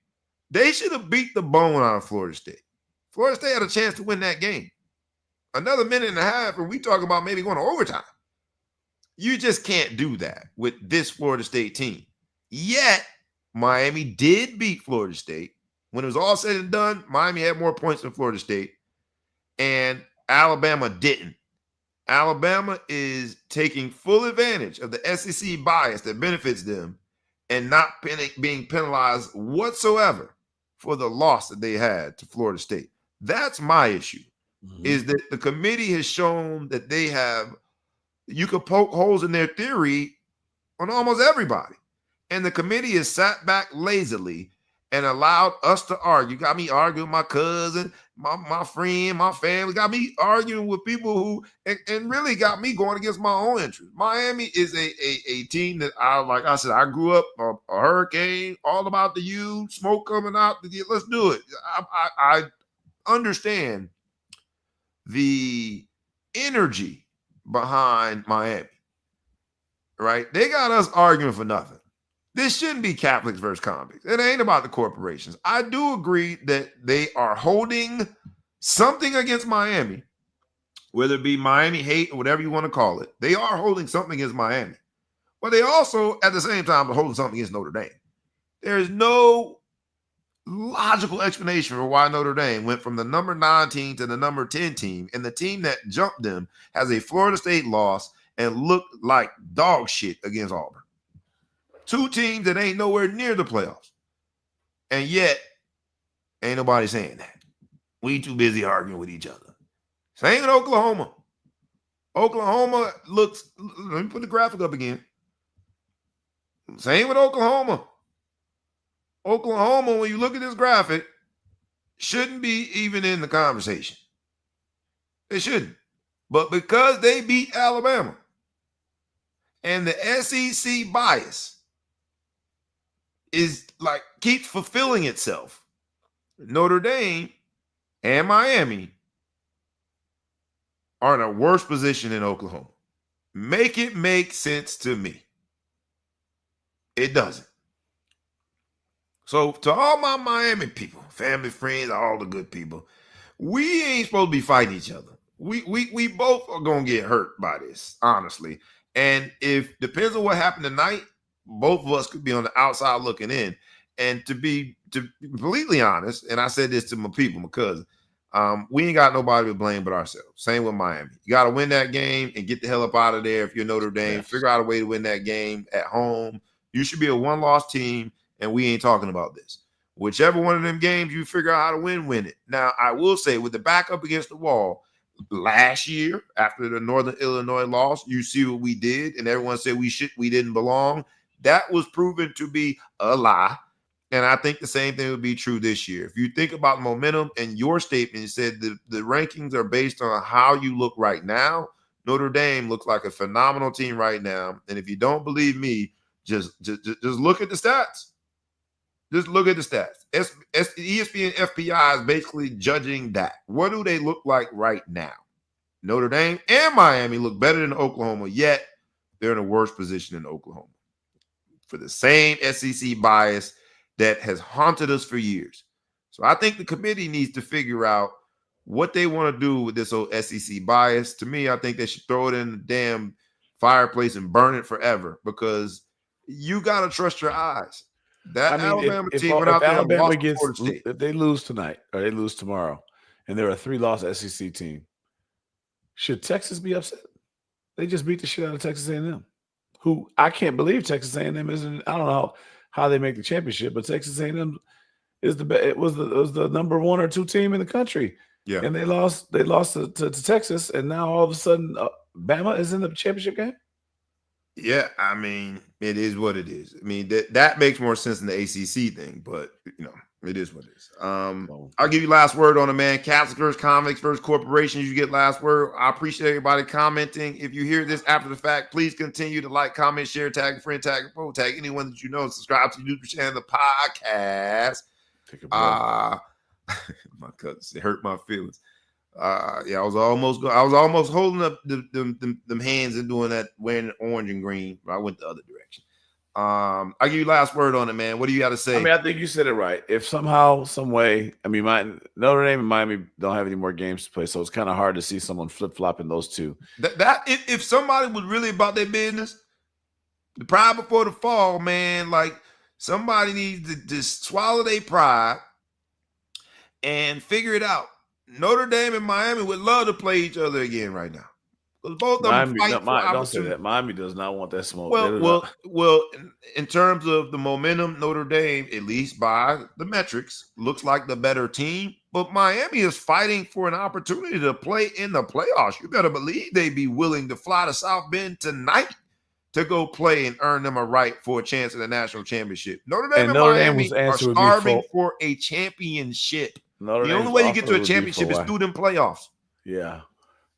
they should have beat the bone out of Florida State. Florida State had a chance to win that game. Another minute and a half, and we talk about maybe going to overtime. You just can't do that with this Florida State team. Yet, Miami did beat Florida State. When it was all said and done, Miami had more points than Florida State, and Alabama didn't. Alabama is taking full advantage of the SEC bias that benefits them and not being penalized whatsoever for the loss that they had to Florida State. That's my issue, is that the committee has shown that you could poke holes in their theory on almost everybody. And the committee has sat back lazily and allowed us to argue. Got me arguing with my cousin, my friend, my family. Got me arguing with people who and really got me going against my own interests. Miami is a team that like I said, I grew up a hurricane, all about the U, smoke coming out. Let's do it. I understand the energy behind Miami, right? They got us arguing for nothing. This shouldn't be Catholics versus convicts. It ain't about the corporations. I do agree that they are holding something against Miami, whether it be Miami hate or whatever you want to call it. They are holding something against Miami. But they also, at the same time, are holding something against Notre Dame. There is no logical explanation for why Notre Dame went from the number 9 team to the number 10 team, and the team that jumped them has a Florida State loss and looked like dog shit against Auburn. 2 teams that ain't nowhere near the playoffs. And yet, ain't nobody saying that. We too busy arguing with each other. Same with Oklahoma. Oklahoma looks, let me put the graphic up again. Same with Oklahoma. Oklahoma, when you look at this graphic, shouldn't be even in the conversation. They shouldn't. But because they beat Alabama and the SEC bias is like keeps fulfilling itself, Notre Dame and Miami are in a worse position than Oklahoma. Make it make sense to me. It doesn't. So to all my Miami people, family, friends, all the good people, we ain't supposed to be fighting each other. We both are gonna get hurt by this, honestly. And if depends on what happened tonight, both of us could be on the outside looking in. And to be completely honest, and I said this to my people, my cousin, we ain't got nobody to blame but ourselves. Same with Miami. You got to win that game and get the hell up out of there. If you're Notre Dame, Yes. Figure out a way to win that game at home. You should be a one-loss team, and we ain't talking about this. Whichever one of them games you figure out how to win it. Now, I will say, with the back up against the wall, last year after the Northern Illinois loss, you see what we did, and everyone said we didn't belong. That was proven to be a lie. And I think the same thing would be true this year. If you think about momentum and your statement, you said the rankings are based on how you look right now. Notre Dame looks like a phenomenal team right now. And if you don't believe me, just look at the stats. Just look at the stats. ESPN FPI is basically judging that. What do they look like right now? Notre Dame and Miami look better than Oklahoma, yet they're in a worse position than Oklahoma for the same SEC bias that has haunted us for years. So I think the committee needs to figure out what they want to do with this old SEC bias. To me, I think they should throw it in the damn fireplace and burn it forever, because you got to trust your eyes. That Alabama team went out there and lost to Florida State. If they lose tonight or they lose tomorrow and they're a 3-loss SEC team, should Texas be upset? They just beat the shit out of Texas A&M, who I can't believe Texas A&M isn't. I don't know how they make the championship, but Texas A&M is it was the number 1 or 2 team in the country. Yeah, and they lost to Texas, and now all of a sudden Bama is in the championship game. Yeah, I mean, it is what it is. I mean, that makes more sense than the ACC thing, but it is what it is. I'll give you last word on it, man. Catholics versus convicts versus corporations. You get last word. I appreciate everybody commenting. If you hear this after the fact, please continue to like, comment, share, tag a friend, tag a phone, tag anyone that you know. Subscribe to the YouTube channel, the podcast. My cousin said, hurt my feelings. I was almost holding up them hands and doing that, wearing orange and green, but I went the other direction. I'll give you last word on it, man. What do you got to say? I mean, I think you said it right. If somehow, some way, I mean, Notre Dame and Miami don't have any more games to play, so it's kind of hard to see someone flip-flopping those two. If somebody was really about their business, the pride before the fall, man, like somebody needs to just swallow their pride and figure it out. Notre Dame and Miami would love to play each other again right now. Both of them don't say that. Miami does not want that smoke. Well, in terms of the momentum, Notre Dame, at least by the metrics, looks like the better team. But Miami is fighting for an opportunity to play in the playoffs. You better believe they'd be willing to fly to South Bend tonight to go play and earn them a right for a chance at a national championship. Notre Dame and Notre Miami Dame's are answer would be starving for a championship. Notre The only Dame's way you get offer to a would be championship for is why. through them playoffs. Yeah.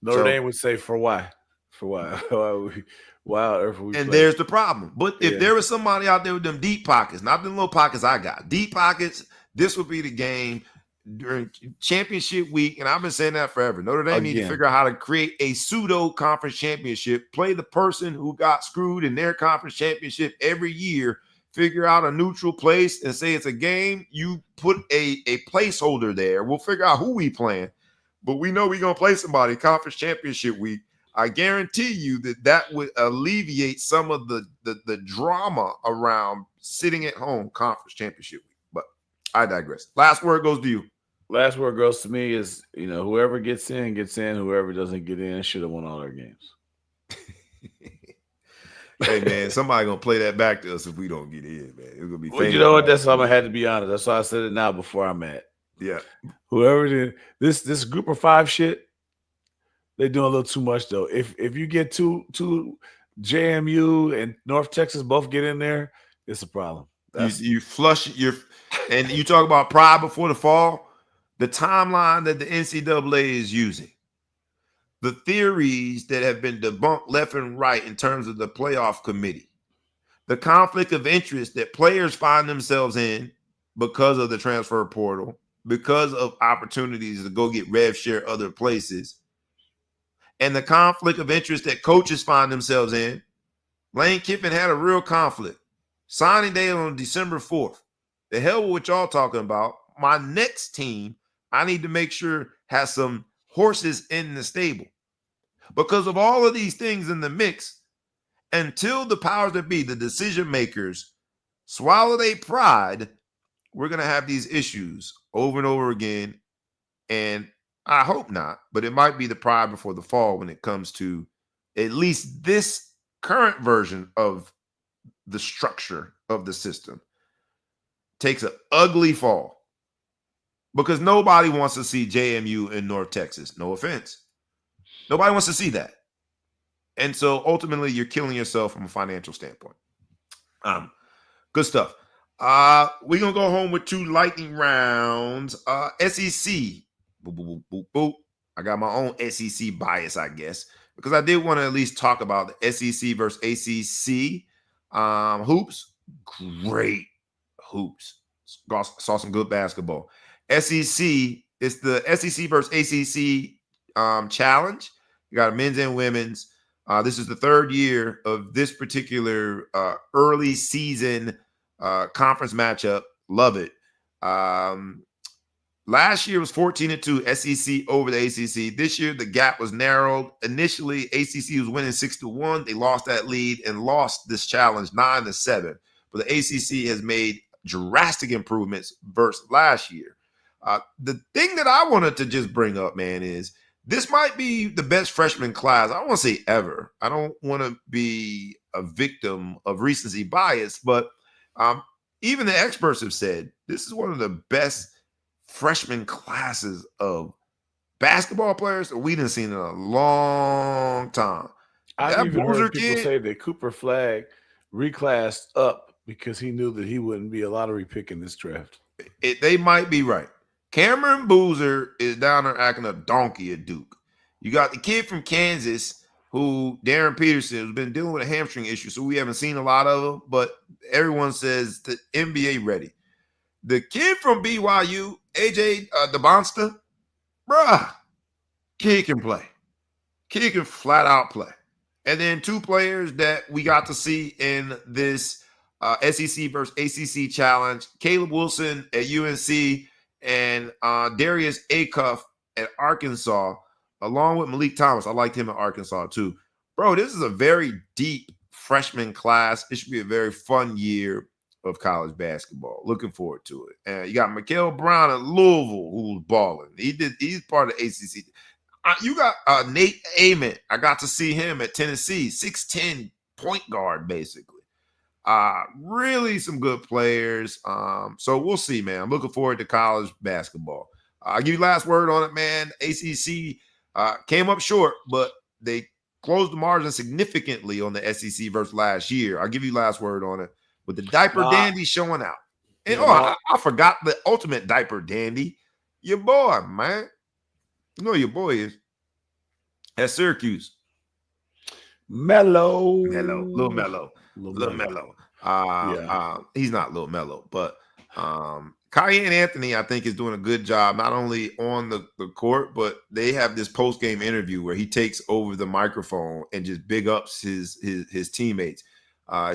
Notre So- Dame would say for why? For why? Why on earth would we And play? there's the problem. But if Yeah. there was somebody out there with them deep pockets, not the little pockets I got, deep pockets, this would be the game during championship week. And I've been saying that forever. Notre Dame need to Again. figure out how to create a pseudo conference championship, play the person who got screwed in their conference championship every year, figure out a neutral place and say it's a game. You put a placeholder there. We'll figure out who we playing. But we know we're going to play somebody conference championship week. I guarantee you that would alleviate some of the drama around sitting at home conference championship week. But I digress. Last word goes to you. Last word goes to me is, whoever gets in, gets in. Whoever doesn't get in should have won all their games. Hey, man, somebody going to play that back to us if we don't get in, man. It's going to be Well, famous. you know what? That's why I had to be honest. That's why I said it now before I'm mad. Yeah. Whoever did this group of 5 shit, they're doing a little too much though. If you get two JMU and North Texas both get in there, it's a problem. You flush and you talk about pride before the fall. The timeline that the NCAA is using, the theories that have been debunked left and right in terms of the playoff committee, the conflict of interest that players find themselves in because of the transfer portal, because of opportunities to go get rev share other places, and the conflict of interest that coaches find themselves in. Lane Kiffin had a real conflict. Signing day on December 4th. The hell with what y'all talking about. My next team, I need to make sure has some horses in the stable. Because of all of these things in the mix, until the powers that be, the decision makers, swallow their pride, we're going to have these issues over and over again. And I hope not, but it might be the pride before the fall when it comes to at least this current version of the structure of the system. Takes an ugly fall because nobody wants to see JMU in North Texas. No offense. Nobody wants to see that. And so ultimately you're killing yourself from a financial standpoint. Good stuff. We're going to go home with 2 lightning rounds. SEC. Boop, boop, boop, boop, boop. I got my own SEC bias, I guess, because I did want to at least talk about the SEC versus ACC hoops. Great hoops. Saw some good basketball. SEC, it's the SEC versus ACC challenge. You got men's and women's. This is the 3rd year of this particular early season conference matchup. Love it. Last year was 14-2 SEC over the ACC. This year the gap was narrowed. Initially, ACC was winning 6-1. They lost that lead and lost this challenge 9-7. But the ACC has made drastic improvements versus last year. The thing that I wanted to just bring up, man, is this might be the best freshman class. I don't want to say ever. I don't want to be a victim of recency bias, but even the experts have said this is one of the best freshman classes of basketball players that we didn't see in a long time. I've even heard people say that Cooper Flagg reclassed up because he knew that he wouldn't be a lottery pick in this draft. They might be right. Cameron Boozer is down there acting a donkey at Duke. You got the kid from Kansas who, Darren Peterson, has been dealing with a hamstring issue, so we haven't seen a lot of him, but everyone says the NBA ready. The kid from BYU, AJ DeBonsta, bruh, kid can play. Kid can flat out play. And then 2 players that we got to see in this SEC versus ACC challenge, Caleb Wilson at UNC and Darius Acuff at Arkansas, along with Malik Thomas. I liked him at Arkansas too. Bro, this is a very deep freshman class. It should be a very fun year of college basketball. Looking forward to it. And you got Mikael Brown at Louisville, who's balling. He's part of the ACC. You got Nate Ament. I got to see him at Tennessee, 6'10" point guard, basically. Really some good players. So we'll see, man. I'm looking forward to college basketball. I'll give you last word on it, man. ACC came up short, but they closed the margin significantly on the SEC versus last year. I'll give you last word on it. With the diaper dandy showing out. And I forgot the ultimate diaper dandy. Your boy, man. You know who your boy is. At Syracuse. Mellow. Little Mellow. He's not Little Mellow, but Cayenne Anthony, I think, is doing a good job, not only on the court, but they have this post-game interview where he takes over the microphone and just big ups his teammates.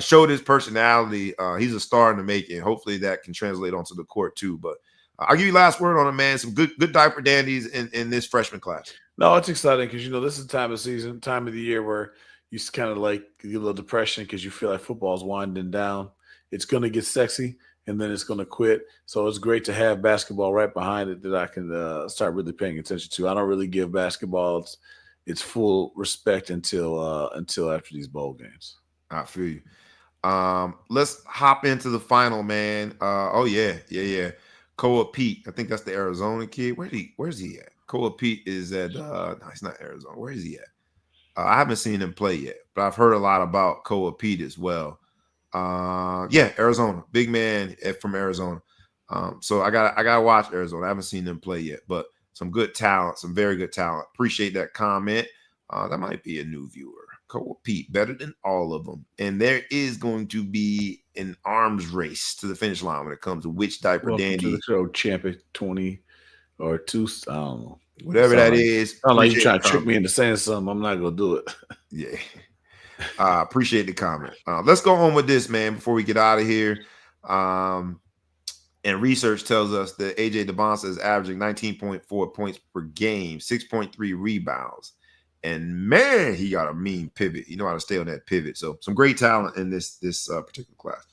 Showed his personality. He's a star in the making. Hopefully that can translate onto the court too. But I'll give you last word on it, man. Some good diaper dandies in this freshman class. No, it's exciting because, this is the time of the year where you kind of like get a little depression because you feel like football's winding down. It's going to get sexy and then it's going to quit. So it's great to have basketball right behind it that I can start really paying attention to. I don't really give basketball its full respect until after these bowl games. I feel you. Let's hop into the final, man. Yeah. Koa Pete. I think that's the Arizona kid. Where's he at? Koa Pete is at no, he's not Arizona. Where is he at? I haven't seen him play yet, but I've heard a lot about Koa Pete as well. Arizona. Big man from Arizona. So I gotta watch Arizona. I haven't seen them play yet, but some good talent, some very good talent. Appreciate that comment. That might be a new viewer. Koa Pete, better than all of them. And there is going to be an arms race to the finish line when it comes to which diaper dandy. To the show, champion 20 or 2. I don't know. Whatever that is. Sound like you're trying to trick me into saying something. I'm not going to do it. Yeah. Appreciate the comment. Let's go on with this, man, before we get out of here. And research tells us that AJ DeBonsa is averaging 19.4 points per game, 6.3 rebounds. And man, he got a mean pivot. You know how to stay on that pivot. So some great talent in this particular class.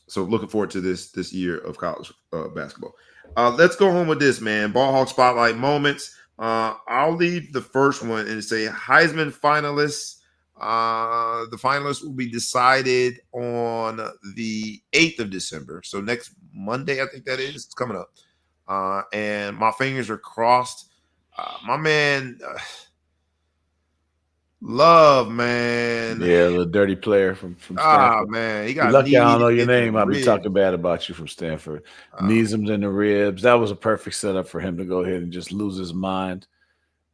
So looking forward to this year of college basketball. Let's go home with this, man. Ball Hawk Spotlight moments. I'll leave the first one and say Heisman finalists. The finalists will be decided on the 8th of December. So next Monday, I think that is. It's coming up. And my fingers are crossed. My man, Love, man. Yeah, the dirty player from Stanford. Ah, man. He got lucky I don't know your name. I'll be talking bad about you from Stanford. Knees him in the ribs. That was a perfect setup for him to go ahead and just lose his mind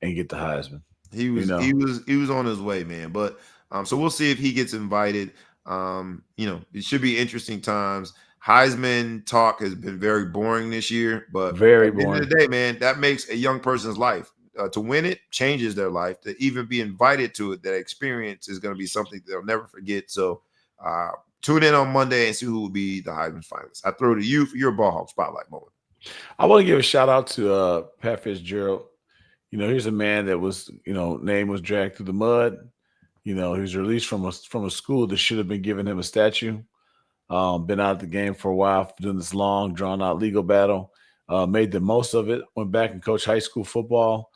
and get the Heisman. He was on his way, man. But so we'll see if he gets invited. It should be interesting times. Heisman talk has been very boring this year, but very boring. At the end of the day, man, that makes a young person's life. To win it changes their life. To even be invited to it, that experience is going to be something they'll never forget. So tune in on Monday and see who will be the Heisman finalists. I throw to you for your Ball Hawk Spotlight moment. I want to give a shout out to Pat Fitzgerald. Here's a man that was, name was dragged through the mud. He was released from a school that should have been giving him a statue. Been out of the game for a while, doing this long, drawn-out legal battle. Made the most of it. Went back and coached high school football.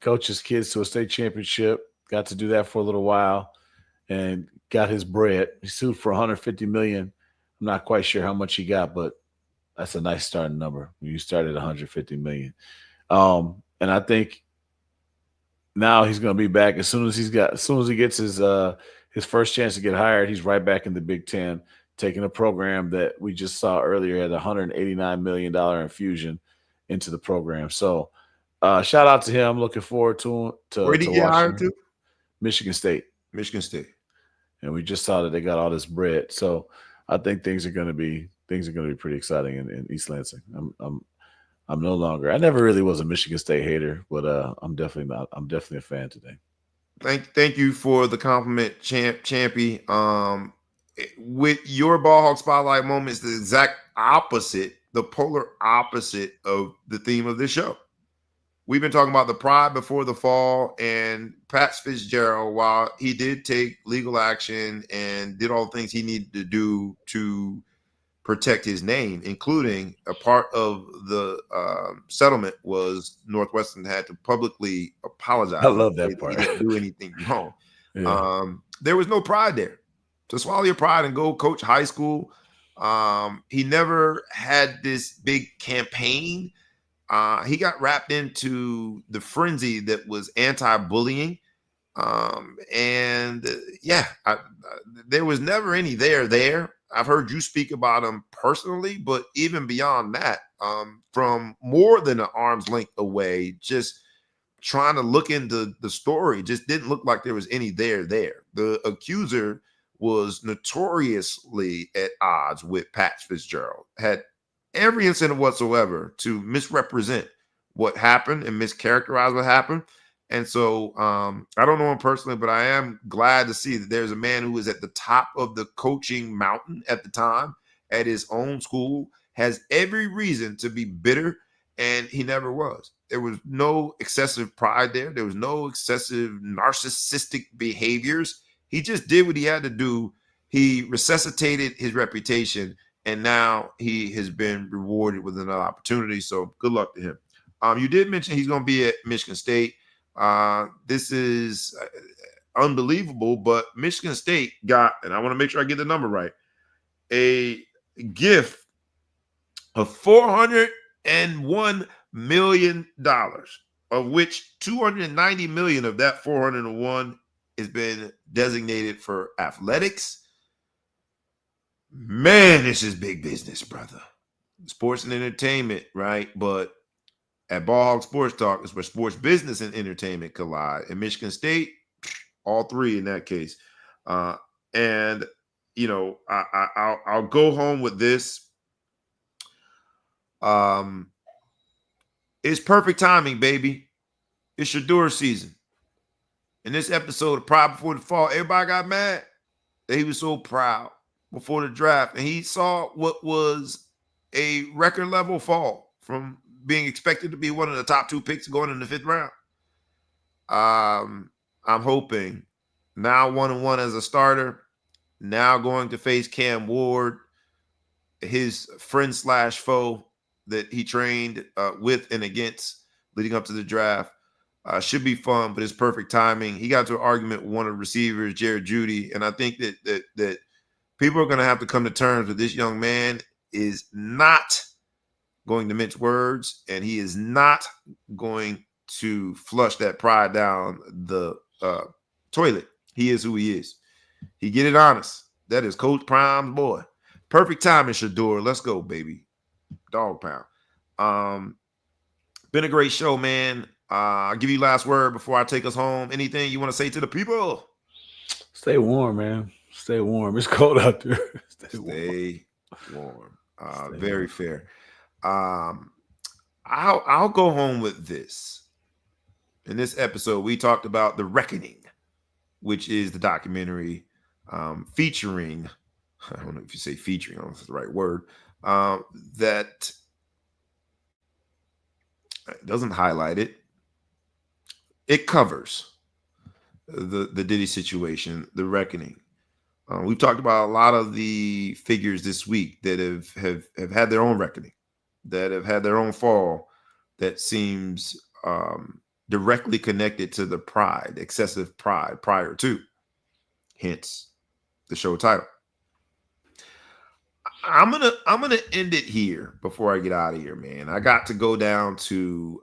Coached his kids to a state championship. Got to do that for a little while, and got his bread. He sued for $150 million. I'm not quite sure how much he got, but that's a nice starting number when you start at $150 million. And I think now he's going to be back as soon as he gets his first chance to get hired. He's right back in the Big Ten, taking a program that we just saw earlier had a $189 million infusion into the program. So shout out to him. Looking forward to where did he get hired to? Michigan State. And we just saw that they got all this bread. So I think things are going to be pretty exciting in East Lansing. I'm no longer. I never really was a Michigan State hater, but I'm definitely not. I'm definitely a fan today. Thank you for the compliment, Champy. With your Ball Hawk Spotlight moment is the exact opposite, the polar opposite of the theme of this show. We've been talking about the pride before the fall, and Pat Fitzgerald, while he did take legal action and did all the things he needed to do to protect his name, including a part of the settlement was Northwestern had to publicly apologize. I love that part. He didn't do anything wrong. Yeah. There was no pride there. To swallow your pride and go coach high school. He never had this big campaign. He got wrapped into the frenzy that was anti-bullying. And yeah, there was never any there. I've heard you speak about him personally, but even beyond that, from more than an arm's length away, just trying to look into the story, just didn't look like there was any there. The accuser was notoriously at odds with Pat Fitzgerald, had every incentive whatsoever to misrepresent what happened and mischaracterize what happened. And so I don't know him personally, but I am glad to see that there's a man who was at the top of the coaching mountain at the time at his own school, has every reason to be bitter, and he never was. There was no excessive pride there. There was no excessive narcissistic behaviors. He just did what he had to do. He resuscitated his reputation, and now he has been rewarded with another opportunity. So good luck to him. You did mention he's going to be at Michigan State. This is unbelievable, but Michigan State got, and I want to make sure I get the number right, a gift of $401 million, of which 290 million of that 401 has been designated for athletics. Man, this is big business, brother. Sports and entertainment, right? But at Ball Hog Sports Talk is where sports business and entertainment collide. In Michigan State, all three in that case. And you know, I'll go home with this. It's perfect timing, baby. It's Shador season. In this episode of Pride Before the Fall, everybody got mad that he was so proud before the draft, and he saw what was a record level fall from being expected to be one of the top 2 picks going in the 5th round. I'm hoping now 1-1 as a starter, now going to face Cam Ward, his friend / foe that he trained with and against leading up to the draft. Should be fun, but it's perfect timing. He got into an argument with one of the receivers, Jared Judy, and I think that people are going to have to come to terms with this young man is not going to mince words, and he is not going to flush that pride down the toilet. He is who he is. He get it honest. That is Coach Prime's boy. Perfect timing, Shador. Let's go, baby. Dog pound. Been a great show, man. I'll give you last word before I take us home. Anything you want to say to the people? Stay warm, man. Stay warm. It's cold out there. Stay warm. Very warm. fair. I'll go home with this. In this episode, we talked about The Reckoning, which is the documentary featuring, I don't know if you say featuring, I don't know if that's the right word, that doesn't highlight it. It covers the Diddy situation, The Reckoning. We've talked about a lot of the figures this week that have had their own reckoning, that have had their own fall, that seems directly connected to the pride, excessive pride prior to, hence the show title. I'm gonna end it here before I get out of here, man. I got to go down to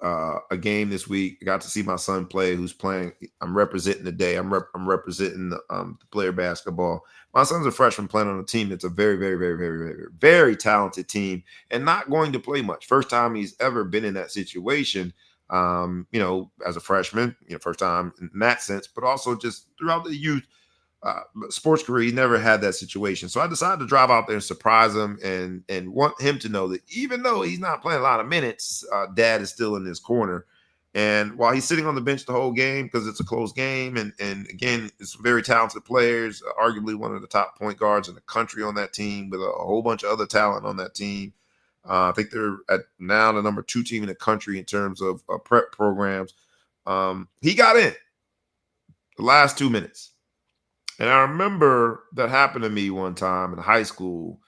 a game this week. I got to see my son play, who's playing. I'm representing the day. I'm representing the player basketball. My son's a freshman playing on a team that's a very, very, very, very, very, very talented team, and not going to play much. First time he's ever been in that situation. You know, as a freshman, first time in that sense, but also just throughout the youth sports career, he never had that situation. So I decided to drive out there and surprise him and want him to know that even though he's not playing a lot of minutes, dad is still in his corner. And while he's sitting on the bench the whole game, because it's a close game, and again, it's very talented players, arguably one of the top point guards in the country on that team, with a whole bunch of other talent on that team. I think they're at now the number 2 team in the country in terms of prep programs. He got in the last 2 minutes. And I remember that happened to me one time in high school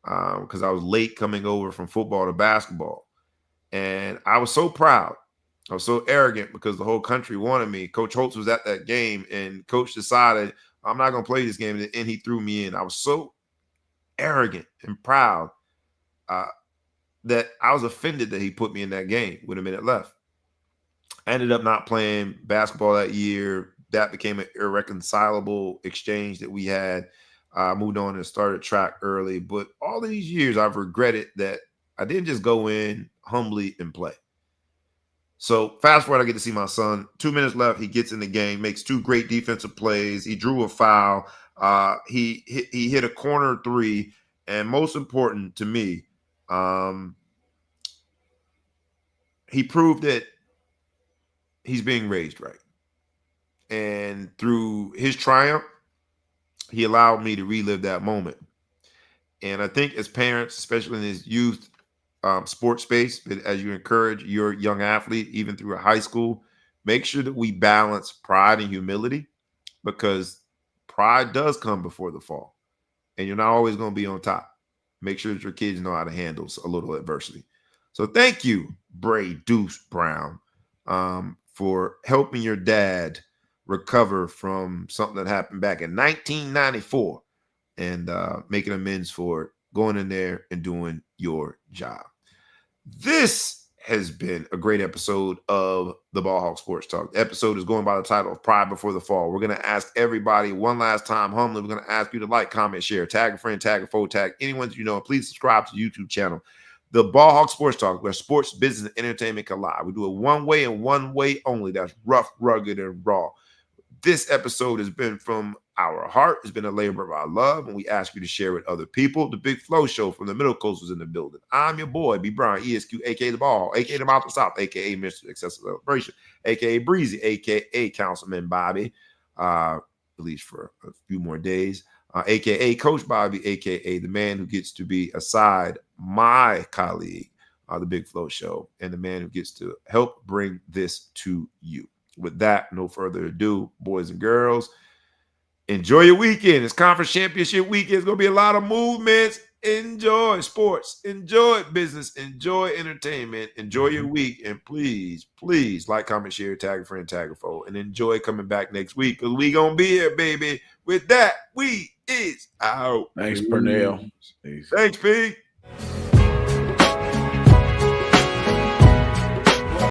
because I was late coming over from football to basketball. And I was so proud. I was so arrogant because the whole country wanted me. Coach Holtz was at that game, and Coach decided, I'm not going to play this game, and he threw me in. I was so arrogant and proud that I was offended that he put me in that game with a minute left. I ended up not playing basketball that year, that became an irreconcilable exchange that we had. I moved on and started track early, but all of these years I've regretted that I didn't just go in humbly and play. So fast forward, I get to see my son. 2 minutes left. He gets in the game, makes 2 great defensive plays. He drew a foul. He hit a corner 3, and most important to me, he proved that he's being raised right. And through his triumph, he allowed me to relive that moment. And I think as parents, especially in this youth sports space, as you encourage your young athlete, even through a high school, make sure that we balance pride and humility, because pride does come before the fall. And you're not always going to be on top. Make sure that your kids know how to handle a little adversity. So thank you, Bray Deuce Brown, for helping your dad recover from something that happened back in 1994 and making amends for it, going in there and doing your job. This has been a great episode of the Ball Hawk Sports Talk. The episode is going by the title of Pride Before the Fall. We're going to ask everybody one last time, humbly, we're going to ask you to like, comment, share, tag a friend, tag a foe, tag anyone that you know, and please subscribe to the YouTube channel, the Ball Hawk Sports Talk, where sports, business, and entertainment collide. We do it one way and one way only. That's rough, rugged, and raw. This episode has been from our heart. It's been a labor of our love, and we ask you to share with other people. The Big Flow Show from the Middle Coast was in the building. I'm your boy, B. Brown, ESQ, a.k.a. The Ball, a.k.a. The Mouth of the South, a.k.a. Mr. Excessive Celebration, a.k.a. Breezy, a.k.a. Councilman Bobby, at least for a few more days, a.k.a. Coach Bobby, a.k.a. the man who gets to be aside my colleague, the Big Flow Show, and the man who gets to help bring this to you. With that, no further ado, boys and girls, enjoy your weekend. It's conference championship weekend. It's going to be a lot of movements. Enjoy sports. Enjoy business. Enjoy entertainment. Enjoy your week. And please, please like, comment, share, tag a friend, tag a foe. And enjoy coming back next week, because we going to be here, baby. With that, we is out. Thanks, Pernell. Thanks, Pete.